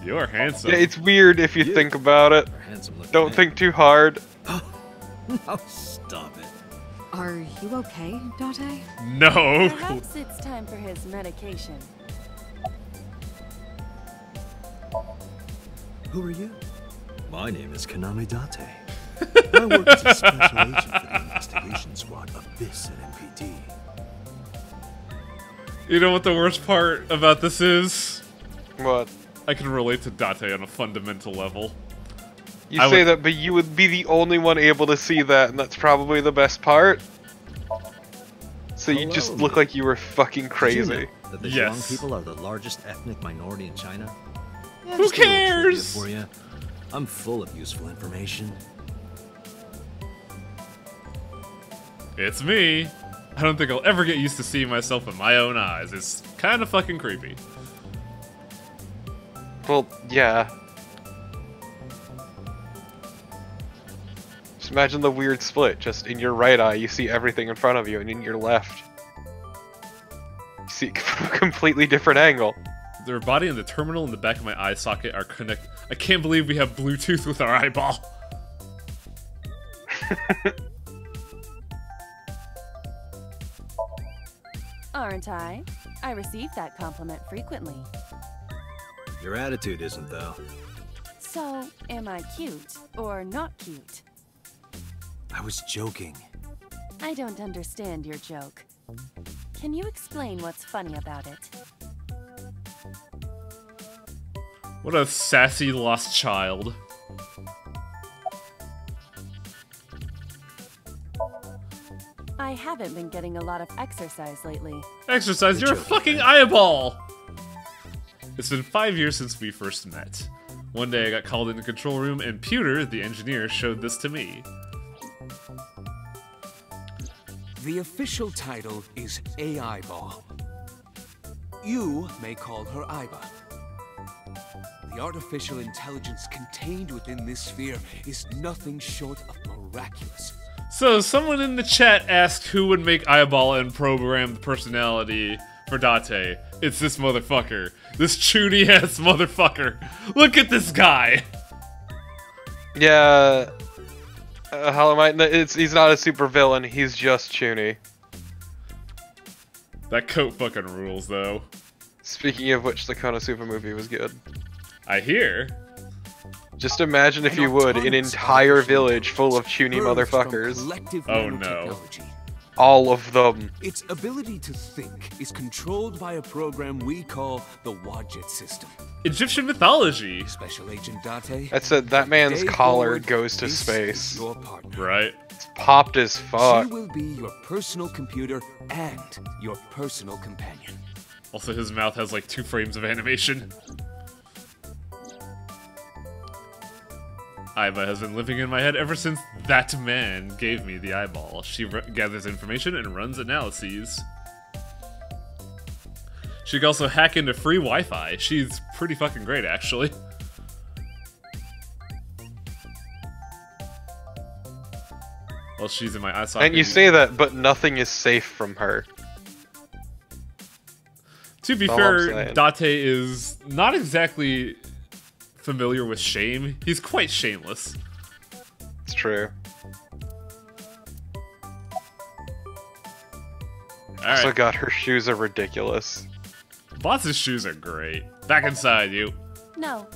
You're handsome. Yeah, it's weird if you Yeah. think about it. Handsome looking Don't man. think too hard. Oh, stop it. Are you okay, Date? No. Perhaps it's time for his medication. Who are you? My name is Kaname Date. I work as a special agent for the investigation squad Abyss at MPD. You know what the worst part about this is? What? I can relate to Date on a fundamental level. You say that, but you would be the only one able to see that, and that's probably the best part. So you just look like you were fucking crazy. Did you know that the Zhuang people are the largest ethnic minority in China? Yeah, who cares? For you. I'm full of useful information. It's me. I don't think I'll ever get used to seeing myself with my own eyes. It's kind of fucking creepy. Well, yeah. Just imagine the weird split. Just in your right eye, you see everything in front of you, and in your left, you see a completely different angle. Their body and the terminal in the back of my eye socket are connected. I can't believe we have Bluetooth with our eyeball. Aren't I? I receive that compliment frequently. Your attitude isn't, though. So, am I cute or not cute? I was joking. I don't understand your joke. Can you explain what's funny about it? What a sassy lost child. I haven't been getting a lot of exercise lately. Exercise? You're a fucking eyeball! It's been 5 years since we first met. One day I got called in the control room and Pewter, the engineer, showed this to me. The official title is AI Ball. You may call her Aiba. The artificial intelligence contained within this sphere is nothing short of miraculous. So, someone in the chat asked who would make Eyeball and program the personality for Date. It's this motherfucker. This chuny-ass motherfucker. Look at this guy! Yeah... how am I? He's not a super villain, he's just chuny. That coat fucking rules, though. Speaking of which, the Konosuba movie was good. I hear. Just imagine, if you would, an entire village full of chuny motherfuckers. Oh no. All of them. Its ability to think is controlled by a program we call the Wadjet system. Egyptian mythology. Special Agent Date. That's it. That man's collar goes to space. Your partner. Right. It's popped as fuck. She will be your personal computer and your personal companion. Also, his mouth has like 2 frames of animation. Aiba has been living in my head ever since that man gave me the eyeball. She gathers information and runs analyses. She can also hack into free Wi-Fi. She's pretty fucking great, actually. Well, she's in my eye socket. And you say that, but nothing is safe from her. To be fair, Date is not exactly familiar with shame. He's quite shameless. It's true. Also, God, her shoes are ridiculous. Boss's shoes are great. Back inside, you. No.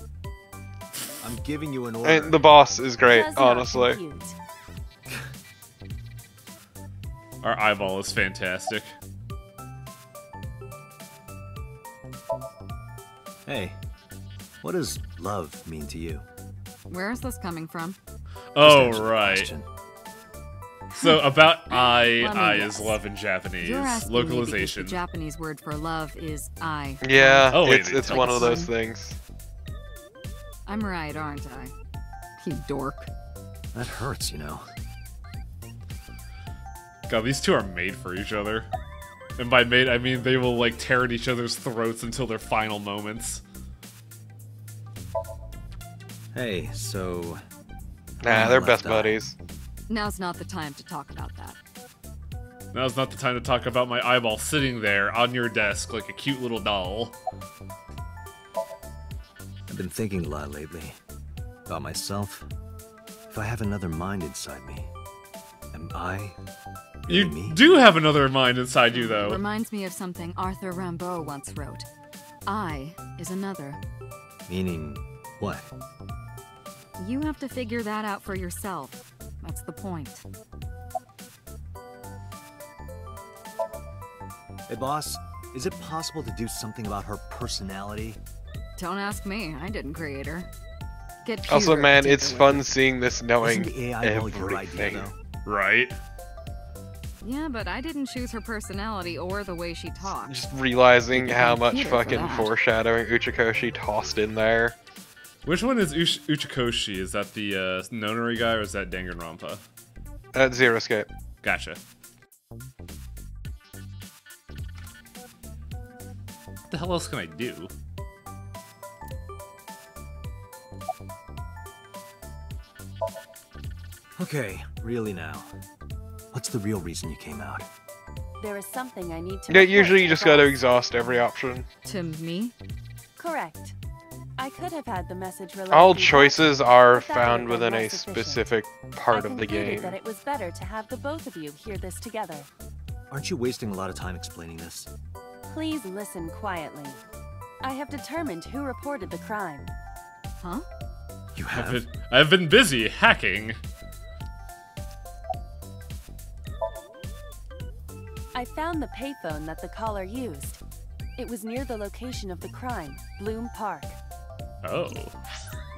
I'm giving you an order. And the boss is great, honestly. Our eyeball is fantastic. Hey, what does love mean to you? Where is this coming from? Oh, right. So, about I is guess. love in Japanese. You're asking Localization. Me because the Japanese word for love is I. Yeah, oh, wait, it's one of those things. I'm right, aren't I? You dork. That hurts, you know. God, these two are made for each other. And by made, I mean they will, like, tear at each other's throats until their final moments. Hey, so... Nah, they're best buddies. Now's not the time to talk about that. Now's not the time to talk about my eyeball sitting there on your desk like a cute little doll. I've been thinking a lot lately. About myself. If I have another mind inside me, am I You me? do have another mind inside you, though. Reminds me of something Arthur Rimbaud once wrote. I is another. Meaning what? You have to figure that out for yourself. That's the point. Hey, boss, is it possible to do something about her personality? Don't ask me. I didn't create her. Get Also, cuter, man, it's particularly. fun seeing this knowing Isn't the AI ball your idea, everything. though? Right? Yeah, but I didn't choose her personality or the way she talks. Just realizing Make it how even much cuter for fucking that. foreshadowing Uchikoshi tossed in there. Which one is Uchikoshi? Is that the Nonary guy, or is that Danganronpa? Zero Escape. Gotcha. What the hell else can I do? Okay, really now. What's the real reason you came out? There is something I need to Yeah, report usually to you the just gotta boss. exhaust every option. To me? Correct. I could have had the message relayed All through choices Boston, are but that found would have within been a less efficient. specific part I of the concluded game. that it was better to have the both of you hear this together. Aren't you wasting a lot of time explaining this? Please listen quietly. I have determined who reported the crime. Huh? You have? I've been busy hacking. I found the payphone that the caller used. It was near the location of the crime, Bloom Park. Oh.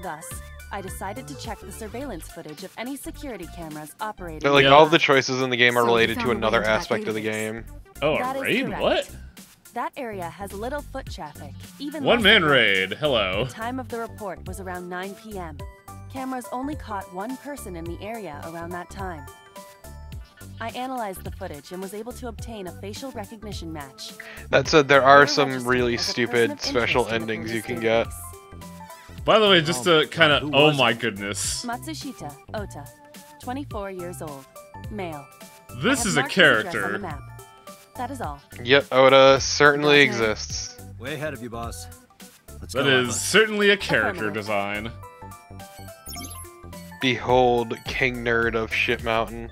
Thus, I decided to check the surveillance footage of any security cameras operating. But, like, Yeah. all the choices in the game are So you related found to a way another into that aspect of the database. game. Oh, That a is raid? correct. What? That area has little foot traffic, even One less man at night. raid. Hello. The time of the report was around 9 p.m. Cameras only caught one person in the area around that time. I analyzed the footage and was able to obtain a facial recognition match. That said, there They are were some registered really as a person stupid of special interest in the endings you police can get. database. By the way, just to kind who of, oh was my it? goodness. Matsushita Ota, 24 years old, male. This I have is a marked his address on the character. map. That is all. Yep, Oda certainly Okay. exists. Way ahead of you, boss. Let's That go. is certainly a character Affirmative. design. Behold, King Nerd of Shit Mountain.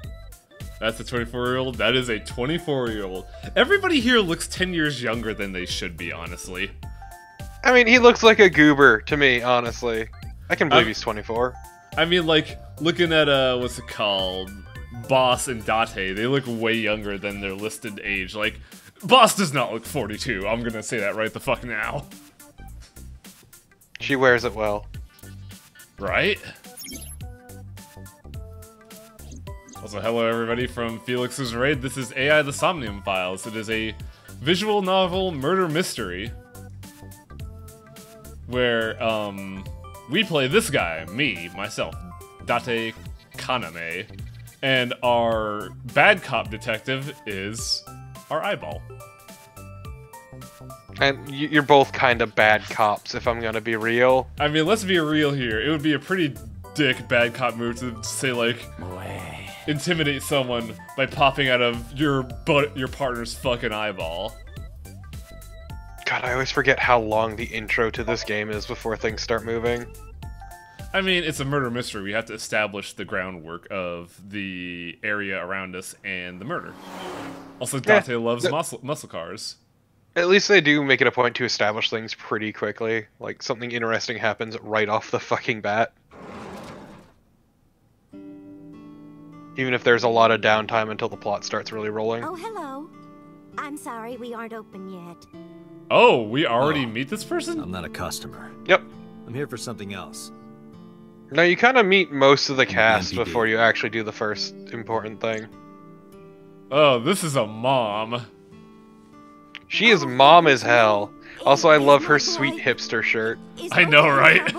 That's a 24-year-old. That is a 24-year-old. Everybody here looks 10 years younger than they should be, honestly. I mean, he looks like a goober to me, honestly. I can believe he's 24. I mean, like, looking at, what's it called? Boss and Date, they look way younger than their listed age. Like, Boss does not look 42. I'm gonna say that right the fuck now. She wears it well. Right? Also, hello everybody from Felix's Raid. This is AI the Somnium Files. It is a visual novel murder mystery where, we play this guy, me, myself, Date Kaname, and our bad cop detective is our eyeball. And you're both kind of bad cops, if I'm gonna be real. I mean, let's be real here. It would be a pretty dick bad cop move to say, like, intimidate someone by popping out of your partner's fucking eyeball. God, I always forget how long the intro to this game is before things start moving. I mean, it's a murder mystery. We have to establish the groundwork of the area around us and the murder. Also, Date loves muscle cars. At least they do make it a point to establish things pretty quickly. Like, something interesting happens right off the fucking bat. Even if there's a lot of downtime until the plot starts really rolling. Oh, hello. I'm sorry we aren't open yet. Oh, we already meet this person? I'm not a customer. Yep. I'm here for something else. No, you kind of meet most of the cast NPD. before you actually do the first important thing. Oh, this is a mom. She is mom as hell. Also, I love her sweet hipster shirt. I know, right?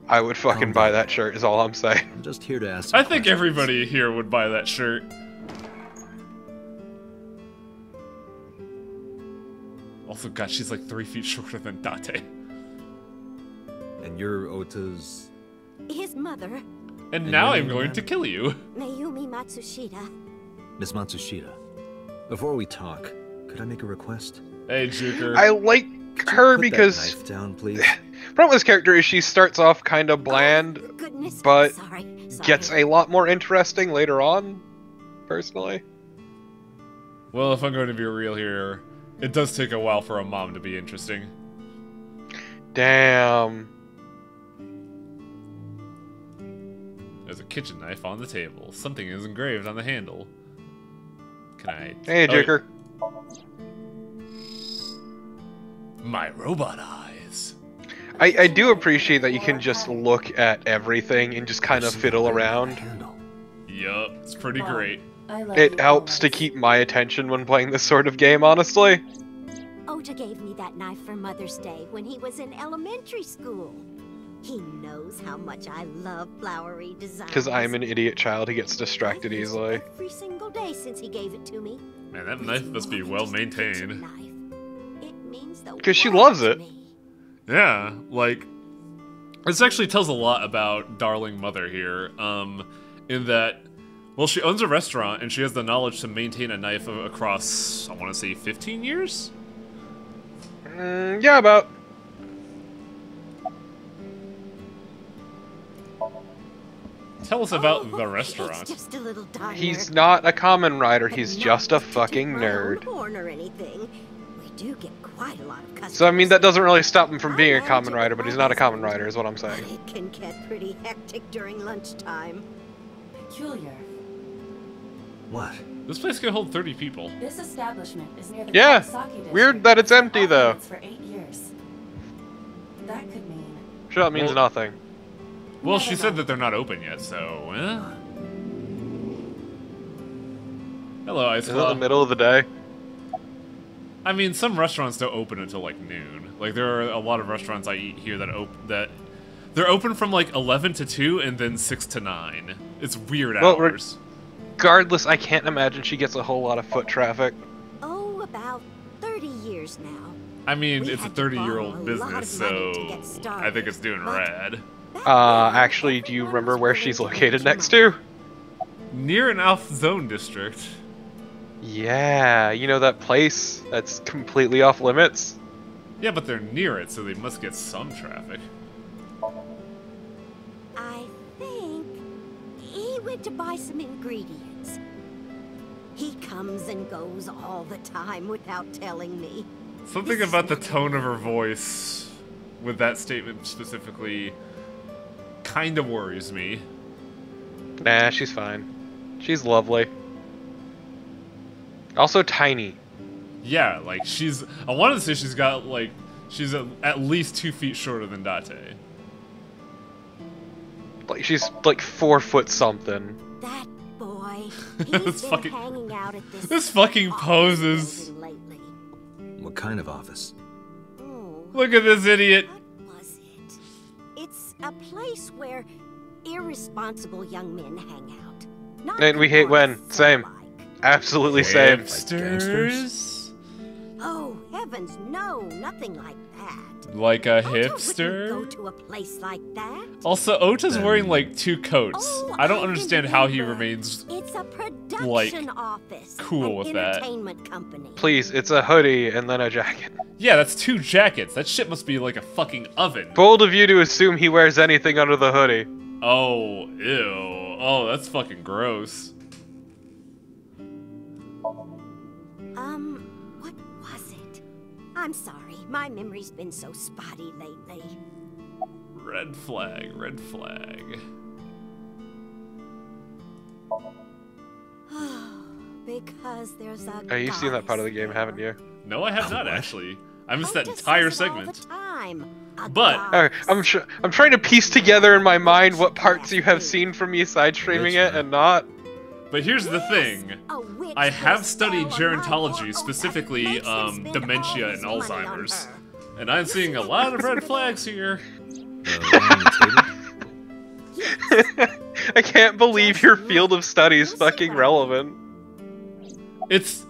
I would fucking buy that shirt, is all I'm saying. I'm just here to ask. I think everybody here would buy that shirt. Also, God, she's like 3 feet shorter than Date. And you're Ota's. His mother, And now you're I'm the going man? to kill you. Mayumi Matsushita. Miss Matsushita. Before we talk, could I make a request? Hey, Juker. I like Could you her put that because... knife down, please. Problem with this character is she starts off kind of bland, Goodness, but sorry. gets a lot more interesting later on, personally. Well, if I'm going to be real here, it does take a while for a mom to be interesting. Damn. There's a kitchen knife on the table. Something is engraved on the handle. Can I... Hey, Joker. My robot eyes. I do appreciate that you can just look at everything and just kind of fiddle around. Yup, it's pretty great. It helps to keep my attention when playing this sort of game, honestly. Ota gave me that knife for Mother's Day when he was in elementary school. He knows how much I love flowery designs. Because I'm an idiot child who gets distracted easily. Every single day since he gave it to me. Man, that knife must be well maintained. Because she loves it. Yeah, like, this actually tells a lot about Darling Mother here, in that, well, she owns a restaurant and she has the knowledge to maintain a knife across, I want to say, 15 years? Yeah, about. Tell us about the restaurant. Just a little diner. He's not a common rider, he's just a fucking nerd. Or anything. We do get quite a lot of customers. So, I mean, that doesn't really stop him from being a common rider, but he's not a common rider, is what I'm saying. It can get pretty hectic during lunchtime. Peculiar. What? This place can hold 30 people. This establishment is near the Yeah, Kawasaki district. weird that it's empty, though. For 8 years. That could mean... Sure, that means nothing. Well, she said that they're not open yet, so, eh? Hello, Ice Is it the Claw. middle of the day? I mean, some restaurants don't open until, like, noon. Like, there are a lot of restaurants I eat here that they're open from, like, 11 to 2 and then 6 to 9. It's weird hours. Regardless, I can't imagine she gets a whole lot of foot traffic. Oh, about 30 years now. I mean, it's a 30-year-old business, so I think it's doing rad. Actually, do you remember where she's located next to? Near an off-zone district. Yeah, you know that place that's completely off limits? Yeah, but they're near it, so they must get some traffic. I think he went to buy some ingredients. He comes and goes all the time without telling me. Something about the tone of her voice with that statement specifically kind of worries me. Nah, she's fine. She's lovely. Also tiny. Yeah, like, she's... I wanted to say she's got, like... She's at least 2 feet shorter than Date. Like, she's like 4 foot something. That boy, This he's been fucking- hanging out at This fucking poses. lately. What kind of office? Look at this idiot. It's a place where irresponsible young men hang out. Not And we hate when. Same. Absolutely same. Hipsters? Oh, heavens, no, nothing like that. Like a Go hipster? to a place like that. Also, Ota's wearing, like, 2 coats. I don't understand how he remains, It's a production like, office. cool with that. Entertainment company. Please, it's a hoodie and then a jacket. Yeah, that's 2 jackets. That shit must be like a fucking oven. Bold of you to assume he wears anything under the hoodie. Oh, ew. Oh, that's fucking gross. What was it? I'm sorry, my memory's been so spotty lately. Red flag, red flag. Because there's a Oh, you've seen that part of the game, haven't you? No, I have not, actually. I missed that entire segment. But I'm trying to piece together in my mind what parts you have seen from me side streaming it and not. But here's the thing. I have studied gerontology, specifically dementia and Alzheimer's. And I'm seeing a lot of red flags here. I can't believe your field of study is fucking relevant. It's...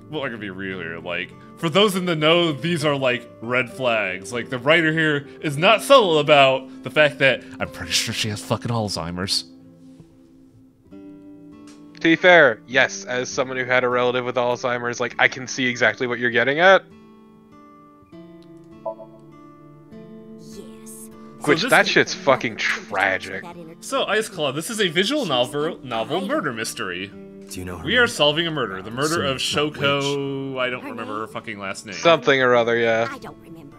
Well, I'm gonna be real here, like... For those in the know, these are, like, red flags. Like, the writer here is not subtle about the fact that I'm pretty sure she has fucking Alzheimer's. To be fair, yes, as someone who had a relative with Alzheimer's, like, I can see exactly what you're getting at. Which, that shit's fucking tragic. So, Ice Claw, this is a visual novel murder mystery. Do you know her We name? are solving a murder. The murder of Assuming it's not Shoko... I don't Her remember her name? fucking last name. Something or other, yeah. I don't remember.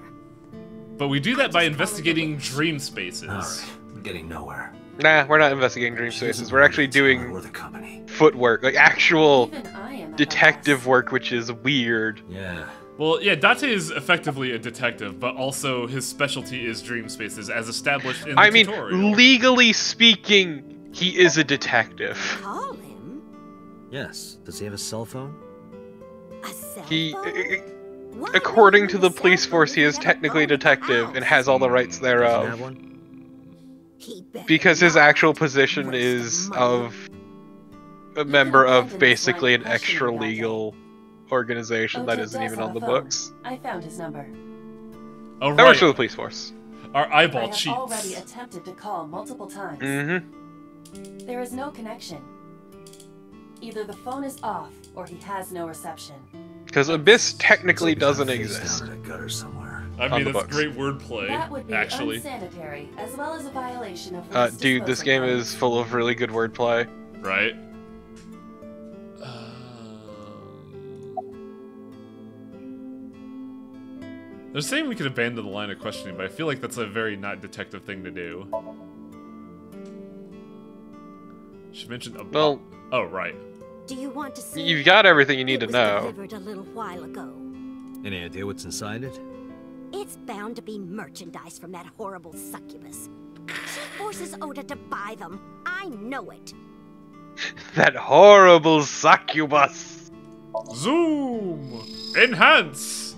But we do that by I just investigating followed the dream spaces. Alright, I'm getting nowhere. Nah, we're not investigating dream She doesn't spaces. We're want actually to tell her doing or the company. footwork, like actual Even I am at a detective loss. work, which is weird. Yeah. Well, yeah, Date is effectively a detective, but also his specialty is dream spaces, as established in the I mean, tutorial. legally speaking, he is a detective. Call him? Yes. Does he have a cell phone? A cell He, phone? Why would according you to need the a cell police phone force, if he you is have a technically a phone in the detective and house? has all the rights Does he have thereof. one? He better Because his not. actual position Waste is money. of a member abandon of this basically line an of questioning, extra legal organization that Ota isn't does even have on a the phone. books. I found his number. Oh, That works for the right. police force. Our I eyeball have cheats. already attempted to call multiple times. Mm-hmm. There is no connection. Either the phone is off, or he has no reception. Because Abyss technically Looks like doesn't he's face exist. down in a gutter somewhere. I on mean, the that's books. great wordplay, That would be actually. unsanitary, as well as a violation of waste Dude, this disposal game codes. is full of really good wordplay. Right? They're saying we could abandon the line of questioning, but I feel like that's a very not detective thing to do. She mentioned a Well, oh, right. Do you want to see? you've got everything you need It to was know. delivered a little while ago. Any idea what's inside it? It's bound to be merchandise from that horrible succubus. She forces Ota to buy them. I know it. That horrible succubus! Zoom! Enhance!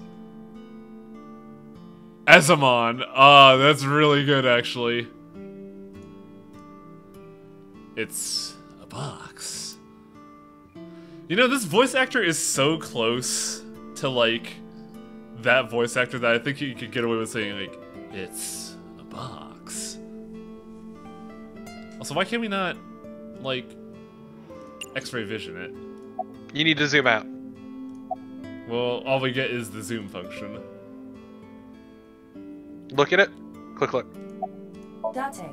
Azamon. Ah, that's really good, actually. It's a box. You know, this voice actor is so close to, like, that voice actor that I think you could get away with saying, like, it's a box. Also, why can't we not, like, X-ray vision it? You need to zoom out. Well, all we get is the zoom function. Look at it. Click, look. Date,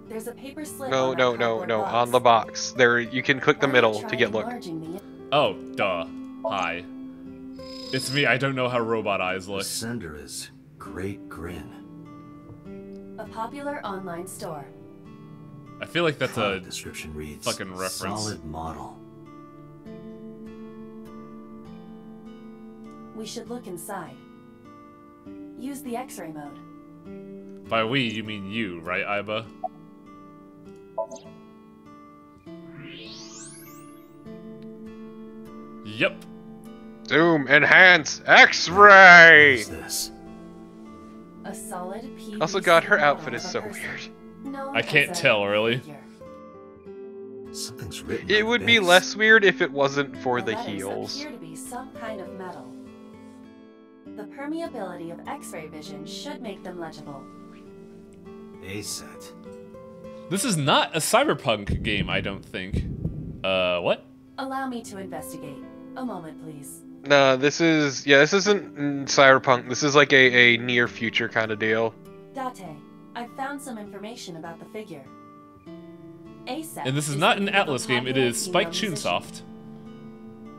there's a paper slip No, on no, that no, cardboard no. box. On the box. There, you can click the Why middle not to try get look. enlarging the- Oh, duh. Hi. It's me, I don't know how robot eyes The look. sender is Great Grin. A popular online store. I feel like that's a... Product description reads fucking reference. Solid model. We should look inside. Use the X-ray mode. By we, you mean you, right, Iba? Yep. Zoom, enhance, X-ray! What is this? A solid PVC Also, God, her model outfit is of a so person. weird. Known I can't as a tell, really. figure. Something's written It on would the be base. less weird if it wasn't for the letters heels. appear to be some kind of metal. The permeability of X-ray vision should make them legible. A set. This is not a cyberpunk game, I don't think. What? Allow me to investigate. A moment, please. No, this is... Yeah, this isn't cyberpunk. This is like a near future kind of deal. Date, I've found some information about the figure. ASAP And this is the not an name of a Atlas game, it popular is Spike female musician. Chunsoft.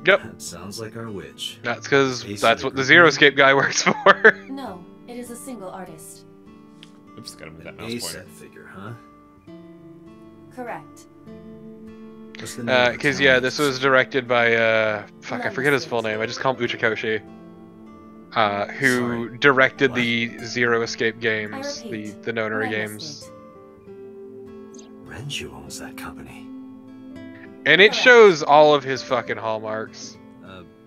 Yep, That sounds like our witch. that's because Ace that's of what the the Zero Group. Escape guy works for. No, it is a single artist. Oops, gotta move that A mouse pointer. set figure, huh? Correct. What's the name of the Because, town yeah, this was agency? directed by, fuck, I forget his full name. I just call him Uchikoshi. Who Sorry. directed What? the Zero Escape I games, repeat, the Nonary Lemon games. State. Renju owns that company. And it shows all of his fucking hallmarks.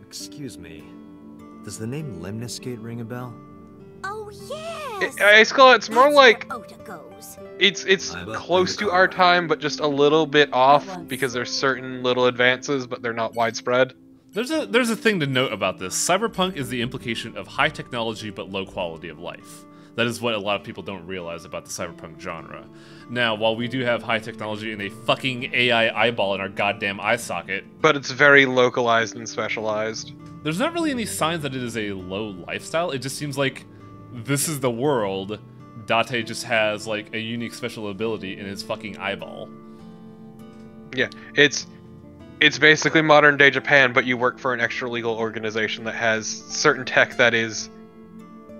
Excuse me. Does the name Lemniscate ring a bell? Oh yes. It's more That's like where Ota goes. it's Iba, close bring to the our car. time, but just a little bit off once. because there's certain little advances, but they're not widespread. There's a thing to note about this. Cyberpunk is the implication of high technology but low quality of life. That is what a lot of people don't realize about the cyberpunk genre. Now, while we do have high technology and a fucking AI eyeball in our goddamn eye socket, But it's very localized and specialized. there's not really any signs that it is a low lifestyle. It just seems like this is the world. Date just has like a unique special ability in his fucking eyeball. Yeah, it's It's basically modern day Japan, but you work for an extra legal organization that has certain tech that is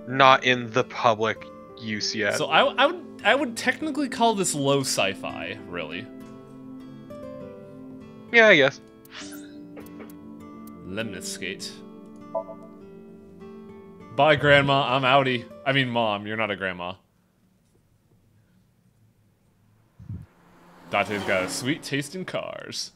not in the public use yet. So I would technically call this low sci-fi, really. Yeah, I guess. Lemniscate. Bye, Grandma. I'm outie. I mean, Mom. You're not a grandma. Dante's got a sweet taste in cars.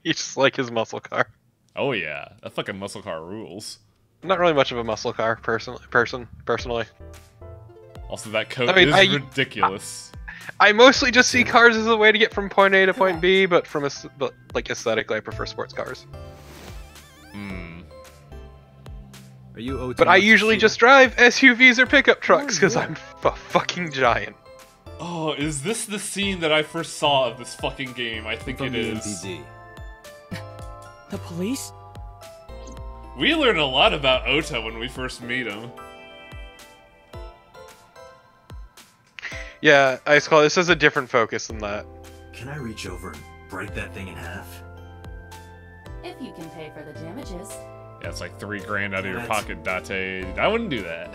You just like his muscle car. Oh yeah, that fucking muscle car rules. I'm not really much of a muscle car personally. Also, that coat is ridiculous. I mostly just see cars as a way to get from point A to point B, but like aesthetically, I prefer sports cars. Are you but I usually just drive SUVs or pickup trucks because I'm a fucking giant. Oh, is this the scene that I first saw of this fucking game? I think it is. MPD. The police? We learn a lot about Ota when we first meet him. Yeah, Ice Claw, this has a different focus than that. Can I reach over and break that thing in half? If you can pay for the damages. Yeah, it's like $3 grand out of your pocket, Date. I wouldn't do that.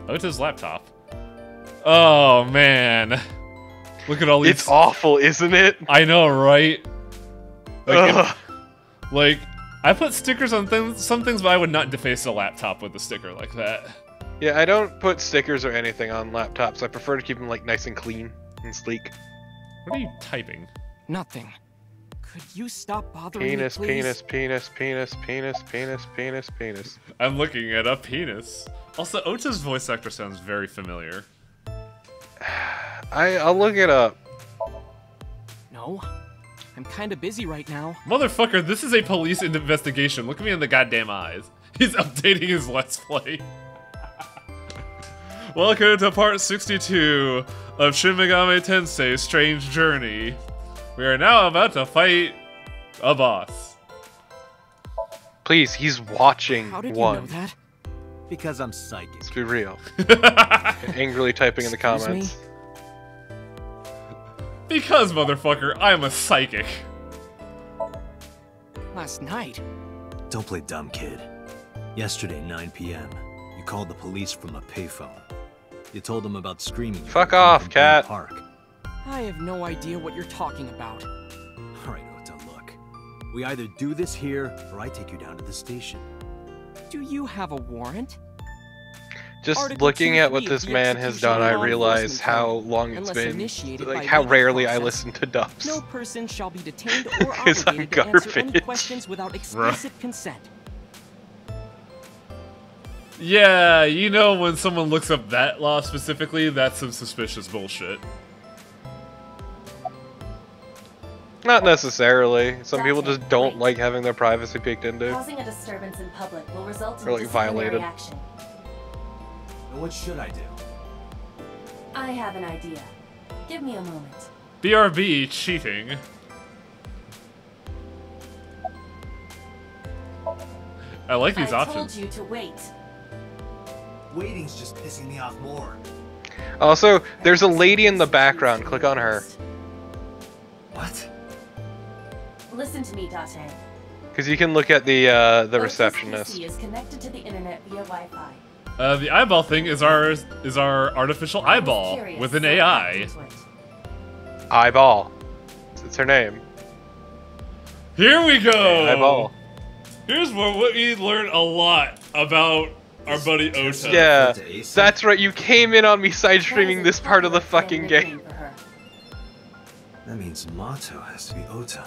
Ota's laptop. Oh, man. Look at all these... It's awful, isn't it? I know, right? Like, I put stickers on some things, but I would not deface a laptop with a sticker like that. Yeah, I don't put stickers or anything on laptops. I prefer to keep them, like, nice and clean and sleek. What are you typing? Nothing. Could you stop bothering me, please? Penis. I'm looking at a penis. Also, Ota's voice actor sounds very familiar. I'll look it up. No, I'm kind of busy right now. Motherfucker, this is a police investigation. Look at me in the goddamn eyes. He's updating his Let's Play. Welcome to part 62 of Shin Megami Tensei Strange Journey. We are now about to fight a boss. Please, he's watching. How did one. You know that? Because I'm psychic. Let's be real. Angrily typing in the comments. Because, motherfucker, I'm a psychic. Last night? Don't play dumb, kid. Yesterday, 9 p.m., you called the police from a payphone. You told them about screaming. Fuck off, cat. Park. I have no idea what you're talking about. Alright, Ota, look. We either do this here, or I take you down to the station. Do you have a warrant? Just Article looking at what 2 this of the man has done, I Execution realize how Law long it's unless been, initiated like by how legal rarely I process. listen to dubs. No person shall be detained or 'Cause I'm obligated to answer any garbage. questions without explicit consent. Yeah, you know when someone looks up that law specifically, that's some suspicious bullshit. Not necessarily. Some people just don't like having their privacy peeked into. Causing a disturbance in public will result in Or, like, disciplinary violated. action. And what should I do? I have an idea. Give me a moment. BRB cheating. I like these options. I told you to wait. Waiting's just pissing me off more. Also, there's a lady in the background. Click on her. What? Listen to me, Date. Because you can look at the Ota's receptionist. PC is connected to the internet via Wi-Fi. The eyeball thing is our artificial eyeball Curious, with an so I AI. hacked into it. Eyeball. It's her name. Here we go. Eyeball. Here's where we learn a lot about our buddy Ota. Yeah, that's right. You came in on me side streaming this part of the fucking game. That means motto has to be Ota.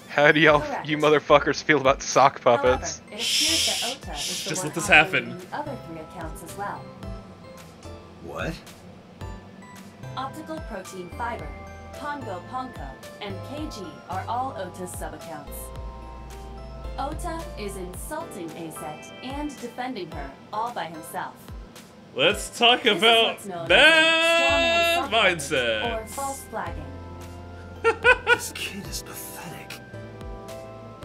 How do y'all, Correct. you motherfuckers, feel about sock puppets? However, it appears that Ota is the Just one let this operating happen. the other 3 accounts as well. What? Optical Protein Fiber, Pongo Ponko, and KG are all Ota's sub-accounts. Ota is insulting Aset and defending her all by himself. Let's talk This is about what's known as bad a strawman or mindset. false flagging. This kid is pathetic.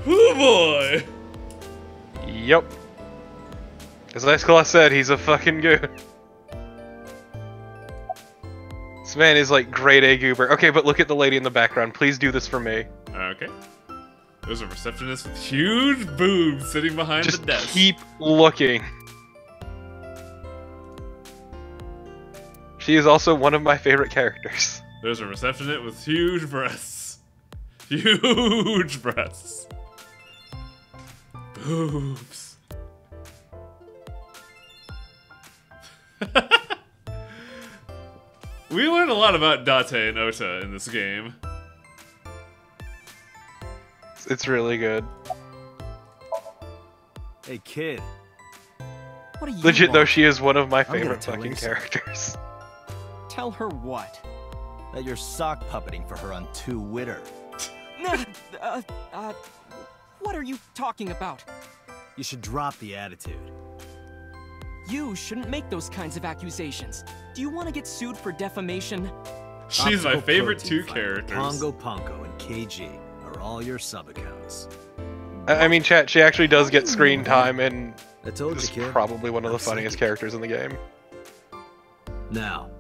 Oh boy. Yep. As Ice Claw said, he's a fucking goon. This man is like grade A goober. Okay, but look at the lady in the background. Please do this for me. Okay. There's a receptionist with huge boobs sitting behind Just the desk. keep looking. She is also one of my favorite characters. There's a receptionist with huge breasts. Huge breasts. Boobs. We learned a lot about Date and Ota in this game. It's really good. Hey, kid. What do you Legit want? though, she is one of my gonna favorite tell fucking Lisa. characters. Tell her what? That you're sock puppeting for her on Twitter. What are you talking about? You should drop the attitude. You shouldn't make those kinds of accusations. Do you want to get sued for defamation? She's my Optical favorite protein two fiber, characters. Pongo Ponko and KG are all your sub-accounts. I mean, chat, she actually does get screen time and I told you, is kid. probably one of the I'm funniest psychic. characters in the game. Now,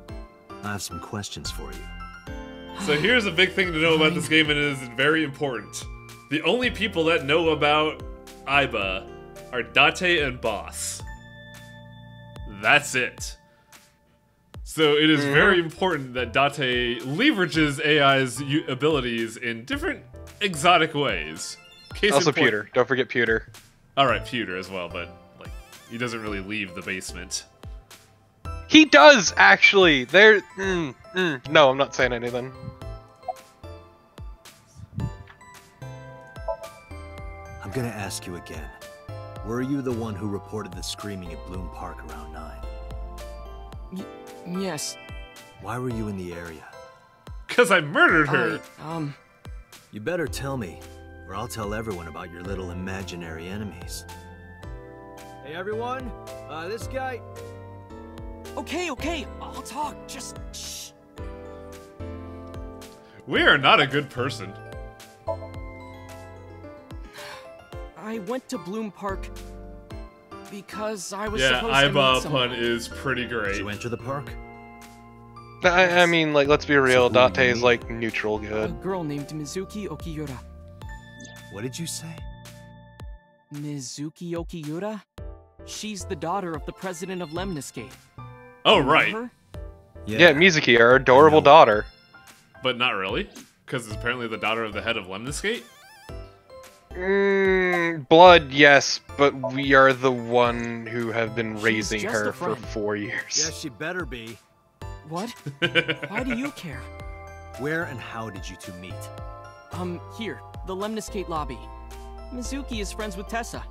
I have some questions for you. So here's a big thing to know about this game, and it is very important. The only people that know about Aiba are Date and Boss. That's it. So it is very important that Date leverages AI's abilities in different exotic ways. Case Also in point- Pewter. Don't forget Pewter. Alright, Pewter as well, but like he doesn't really leave the basement. He does, actually! There... No, I'm not saying anything. I'm gonna ask you again. Were you the one who reported the screaming at Bloom Park around 9? Yes. Why were you in the area? Cause I murdered her! You better tell me, or I'll tell everyone about your little imaginary enemies. Hey everyone, this guy... Okay, I'll talk. Just shh. We are not a good person. I went to Bloom Park because I was Yeah, supposed to meet Aiba someone. pun is pretty Did great. you enter the park? I mean, like, let's be real, So who Date you is, meet? like, neutral A good. girl named Mizuki Okiura. What did you say? Mizuki Okiura? She's the daughter of the president of Lemniscate. Oh, You know right. her? Yeah, Mizuki, our adorable know. daughter. But not really. Because it's apparently the daughter of the head of Lemniscate. Blood, yes, but we are the one who have been raising just her a for friend. 4 years. Yes, she better be. What? Why do you care? Where and how did you two meet? Here, the Lemniscate lobby. Mizuki is friends with Tessa.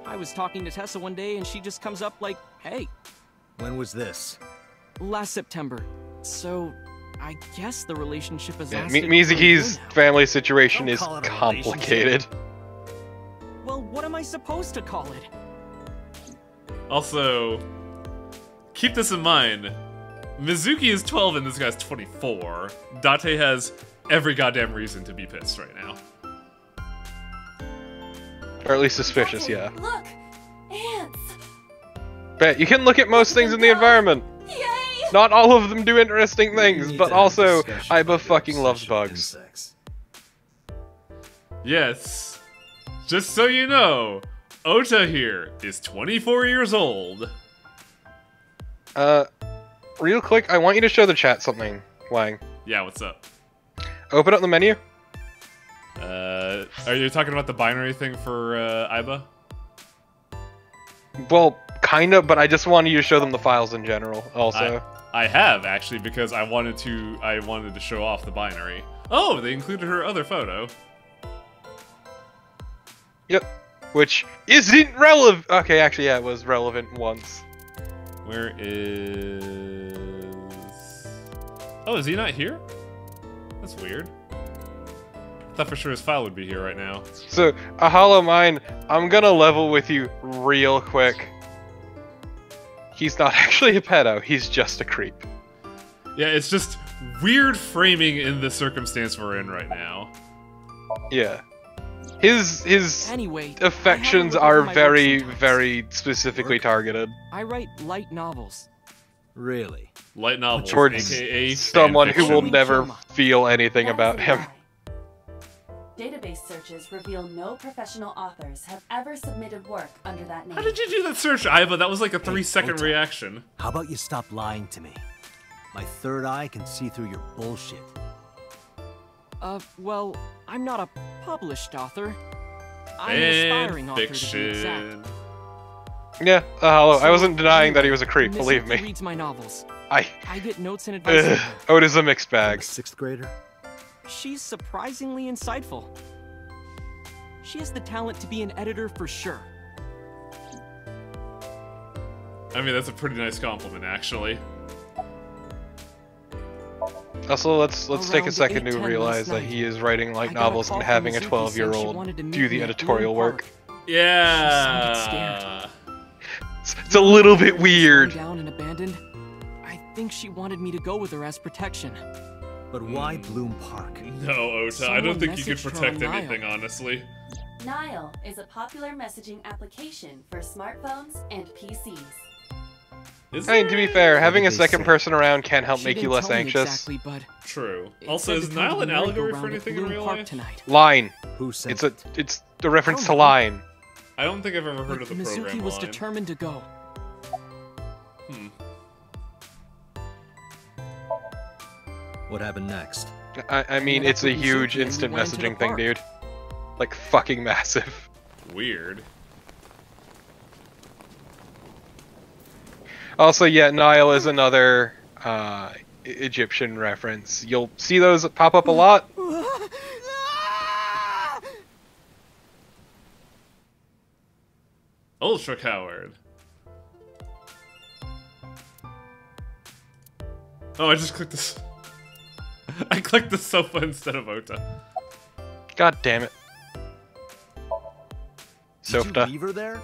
I was talking to Tessa one day and she just comes up like, hey, When was this? last September. So, I guess the relationship has Yeah, lasted over a year Mizuki's now. family situation Don't is call it a complicated. Well, what am I supposed to call it? Also, keep this in mind. Mizuki is 12 and this guy's 24. Date has every goddamn reason to be pissed right now. Or at least suspicious, yeah. Look! Ants! Bet you can look at most things in the environment. Yay! Not all of them do interesting We things, need but to have a also, discussion Aiba about fucking your loves obsession with bugs. insects. Yes. Just so you know, Ota here is 24 years old. Real quick, I want you to show the chat something, Wang. Yeah, what's up? Open up the menu. Are you talking about the binary thing for Aiba? Well, kind of, but I just wanted you to show them the files in general, also. I have actually because I wanted to show off the binary. Oh, they included her other photo. Yep. Which isn't relevant. Okay, actually, yeah, it was relevant once. Where is... Oh, is he not here? That's weird. I thought for sure his file would be here right now. So, a hollow mind, I'm gonna level with you real quick. He's not actually a pedo, he's just a creep. Yeah, it's just weird framing in the circumstance we're in right now. Yeah. His Anyway, affections I have a look are at my work very, sometimes. very specifically targeted. I write light novels. Really? Light novel, Towards aka someone who will fanfiction. never feel anything That is about a him. lie. Database searches reveal no professional authors have ever submitted work under that name. How did you do that search, Iva? That was like a 3-second Ota, reaction. How about you stop lying to me? My third eye can see through your bullshit. Well, I'm not a published author. I'm an aspiring author, to be exact. Fanfiction. Yeah, hello. I So, wasn't denying that he was a creep, believe Mizuki me. reads my novels. I get notes and advice from her. Oda's a mixed A bag. 6th grader? She's surprisingly insightful. She has the talent to be an editor for sure. I mean, that's a pretty nice compliment, actually. Also, let's take a Around second to 8:10 realize last that night, he is writing light I got a novels call and from having a Mizuki saying she 12-year-old wanted to meet do the me at editorial Bloom work. Park. Yeah. She sounded scared. It's a little bit weird. Run down and abandoned. I think she wanted me to go with her as protection. But why Bloom Park? No, Ota, I don't Someone think you could messaged her protect on anything, Nile. honestly. Nile is a popular messaging application for smartphones and PCs. Is I mean, to be there- fair, having a they second say? person around can help She make you didn't less tell me anxious. Exactly, but True. it Also, said is to come Nile to an the allegory merry-go-round for at anything in Bloom real Park life? tonight. Line. Who sent It's the reference to Oh, no. line. I don't think I've ever heard But of the Mizuki program was line. determined to go. What happened next? I mean, met it's up a with huge Mizuki and we instant went into the messaging thing, park. dude. Like, fucking massive. Weird. Also, yeah, Nile is another Egyptian reference. You'll see those pop up a lot. Ultra coward. Oh, I just clicked this. I clicked the sofa instead of Ota. God damn it. Did you Softa. leave her there?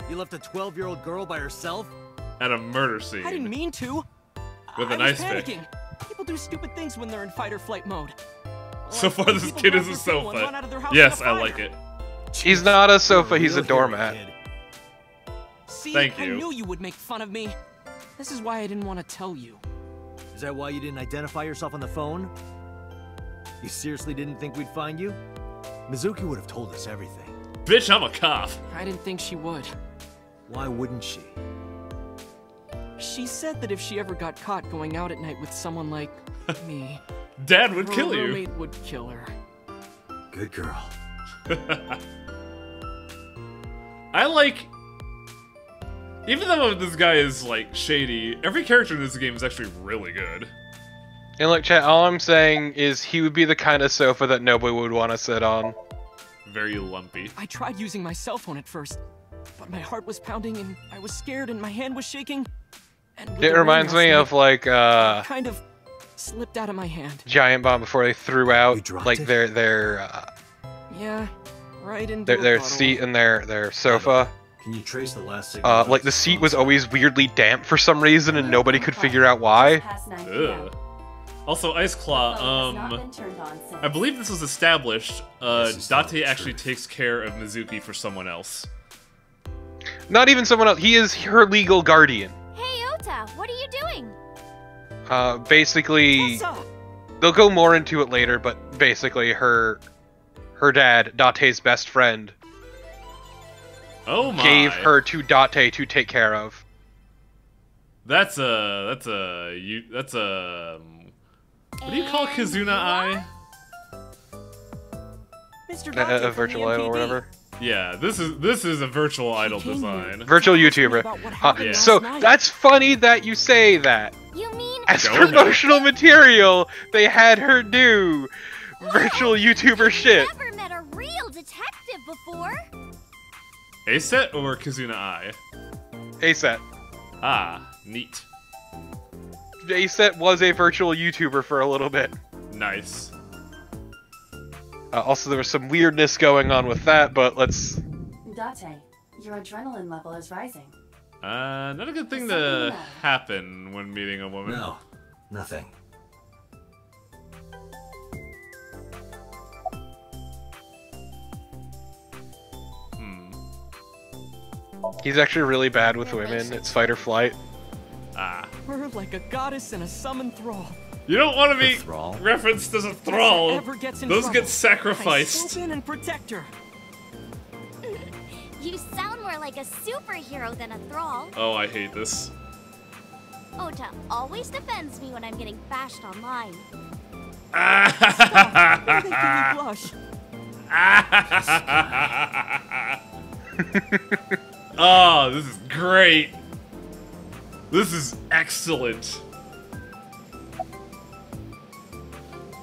You left a 12-year-old girl by herself? At a murder scene. I didn't mean to. With I an was ice pick. panicking. People do stupid things when they're in fight or flight mode. So Like, far, when this people kid grab is a their pillow and sofa. run out of their house Yes, in a I fire. like it. He's not a sofa, You're he's a real hero, doormat. kid. See, Thank I you. knew you would make fun of me. This is why I didn't want to tell you. Is that why you didn't identify yourself on the phone? You seriously didn't think we'd find you? Mizuki would have told us everything. Bitch, I'm a cop. I didn't think she would. Why wouldn't she? She said that if she ever got caught going out at night with someone like me, Dad would her kill you. roommate would kill her. Good girl. I like... Even though this guy is, like, shady, every character in this game is actually really good. And look, chat, all I'm saying is he would be the kind of sofa that nobody would want to sit on. Very lumpy. I tried using my cell phone at first, but my heart was pounding and I was scared and my hand was shaking. And with It the rain reminds last me night, of, like, it kind of slipped out of my hand. Giant Bomb before they threw You out, dropped like, it? Yeah, right into a their puddle. seat and their sofa. Can you trace the last signal? Like, the seat was always weirdly damp for some reason and nobody could figure out why. Past 9 p.m. Ugh. Also, Ice Phone Claw, has not been turned on since. I believe this was established. This is not Date actually true. takes care of Mizuki for someone else. Not even someone else, he is her legal guardian. Hey, Ota, what are you doing? Basically, Tessa! they'll go more into it later, but basically her dad, Date's best friend, Oh my. gave her to Date to take care of. That's a what do you call Kizuna Eye? Mr. A Dante from virtual the idol or MPD. whatever. Yeah, this is a virtual idol came design. here. Virtual Told me YouTuber. about what happened Yeah. last So night. that's funny that you say that. You mean As Don't. promotional material, they had her do virtual YouTuber shit. never met a real detective before? Aset or Kizuna Eye? ASET. Ah, neat. ASET was a virtual YouTuber for a little bit. Nice. Also, there was some weirdness going on with that, but let's... Date, your adrenaline level is rising. Not a good thing Something the to matter? happen when meeting a woman. No, nothing. Hmm. He's actually really bad with women. It's fight or flight. Ah. Her like a goddess and a summoned thrall. You don't want to be thrall? referenced as a thrall. Ever gets in Those trouble, get sacrificed. I swoop in and protect her. You sound more like a superhero than a thrall. Oh, I hate this. Ota always defends me when I'm getting bashed online. Stop! You're making me blush. Oh, this is great. This is excellent.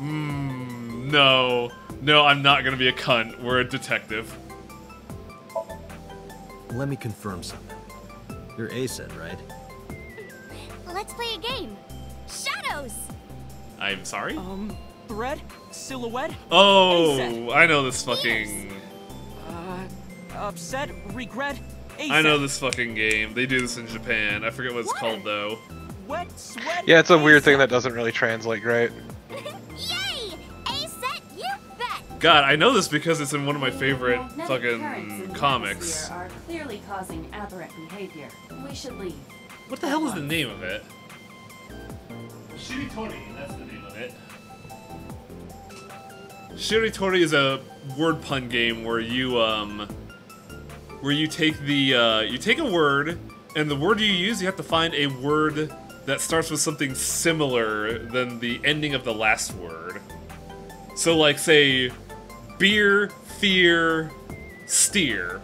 No. No, I'm not gonna be a cunt. We're a detective. Let me confirm something. You're A-set, right? Let's play a game. Shadows! I'm sorry? Thread? Silhouette? Oh, A-set. I know this fucking... Upset? Regret? A-set. I know this fucking game. They do this in Japan. I forget what it's called, though. Wet, sweat, Yeah, it's a weird A-set. thing that doesn't really translate great. Yay! A-set, you bet! God, I know this because it's in one of my favorite Magnetic currents in fucking the comics. atmosphere are clearly causing aberrant behavior. We should leave. What the hell is the name of it? Shiritori, that's the name of it. Shiritori is a word pun game where you take the you take a word, and the word you use, you have to find a word that starts with something similar than the ending of the last word. So like say beer, fear, steer.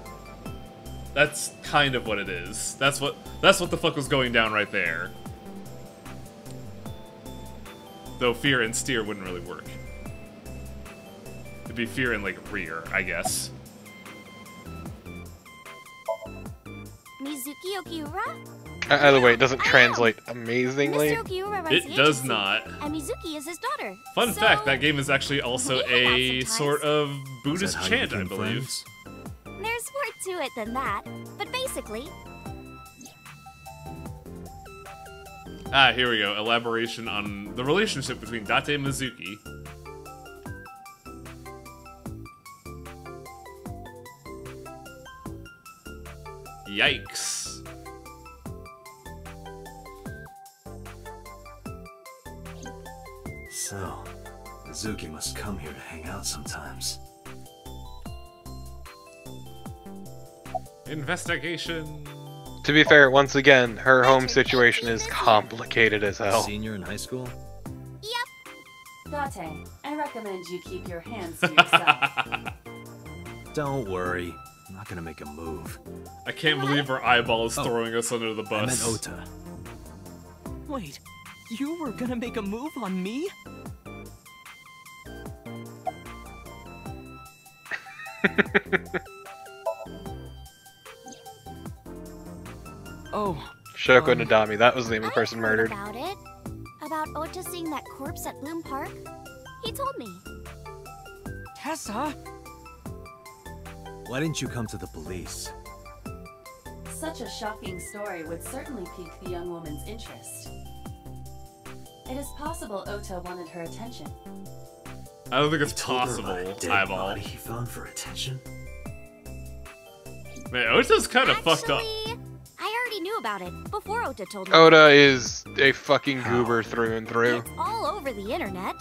That's kind of what it is. That's what the fuck was going down right there. Though fear and steer wouldn't really work. It'd be fear and like rear, I guess. Mizuki Okiura? Either way, it doesn't translate amazingly. Mr. Okiura runs It the does agency, not. And Mizuki is his daughter. Fun So, fact, that game is actually also we hang out a sometimes. sort of Is that Buddhist how you chant, I became believe. friends? There's more to it than that. But basically, Ah, here we go. Elaboration on the relationship between Date and Mizuki. Yikes. So, Mizuki must come here to hang out sometimes. Investigation. To be fair, once again, her home situation is complicated as hell. Senior in high school? Date, I recommend you keep your hands to yourself. Don't worry. I'm not gonna make a move. I can't believe her eyeball is throwing us under the I bus. meant Ota. Wait, you were gonna make a move on me? Oh. Shoko Nadami, that was the name of the person I heard murdered. about it. About Ota seeing that corpse at Bloom Park. He told me. Tessa? Why didn't you come to the police? Such a shocking story would certainly pique the young woman's interest. It is possible Ota wanted her attention. I don't think it's He told her possible, about a dead eyeball. body he found for attention. Man, Ota's kind of fucked up. Actually, I already knew about it before Ota told me. Oda is a fucking goober through and through. It's all over the internet.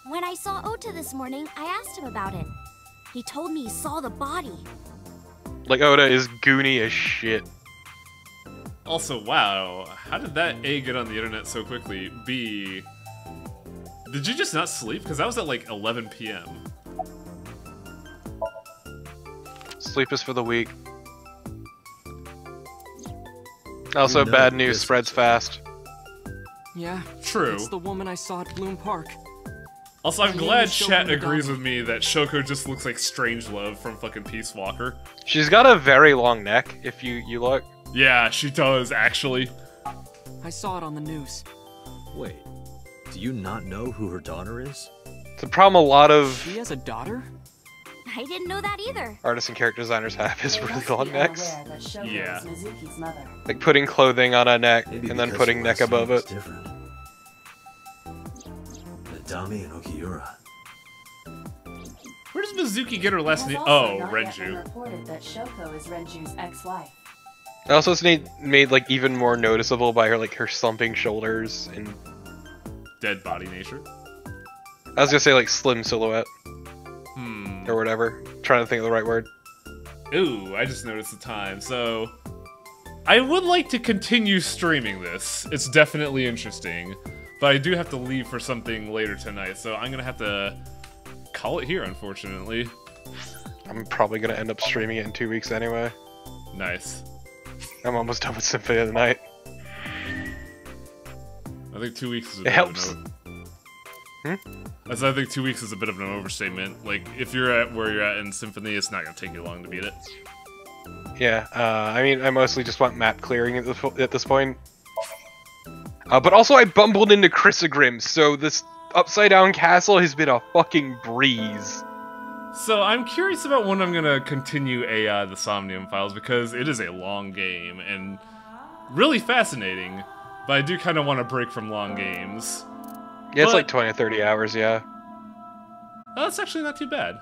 When I saw Ota this morning, I asked him about it. He told me he saw the body. Like, Oda is goony as shit. Also, wow, how did that A get on the internet so quickly? B, did you just not sleep? Because that was at like 11 p.m. Sleep is for the weak. Also, You know bad news this spreads is- fast. Yeah. True. It's the woman I saw at Bloom Park. Also, I'm Her name glad is Shoko chat agrees Nadami. with me that Shoko just looks like Strangelove from fucking Peace Walker. She's got a very long neck, if you look. Yeah, she does, actually. I saw it on the news. Wait, do you not know who her daughter is? It's a problem a lot of She has a daughter? I didn't know that either. artists and character designers have is They really must long be necks. unaware that Shoko Yeah. is Mizuki's mother. Like putting clothing on a neck Maybe and then because putting the neck last name above was it. different. Nadami and Okiura. Where does Mizuki get her It last has name? also Oh, not yet been Renju. reported that Shoko is Renju's ex-wife. Also, it's made like even more noticeable by her slumping shoulders and dead body nature. I was gonna say like slim silhouette. Hmm. Or whatever. Trying to think of the right word. Ooh, I just noticed the time. So, I would like to continue streaming this. It's definitely interesting. But I do have to leave for something later tonight, so I'm gonna have to call it here, unfortunately. I'm probably gonna end up streaming it in 2 weeks anyway. Nice. I'm almost done with Symphony of the Night. I think 2 weeks is a it bit helps. of an I think 2 weeks is a bit of an overstatement. Like, if you're at where you're at in Symphony, it's not gonna take you long to beat it. Yeah, I mean, I mostly just want map clearing at this point. But also, I bumbled into Chrysogrim, so this upside-down castle has been a fucking breeze. So I'm curious about when I'm gonna continue the Somnium Files, because it is a long game and really fascinating, but I do kind of want to break from long games. Yeah, it's like 20 or 30 hours, yeah. That's actually not too bad.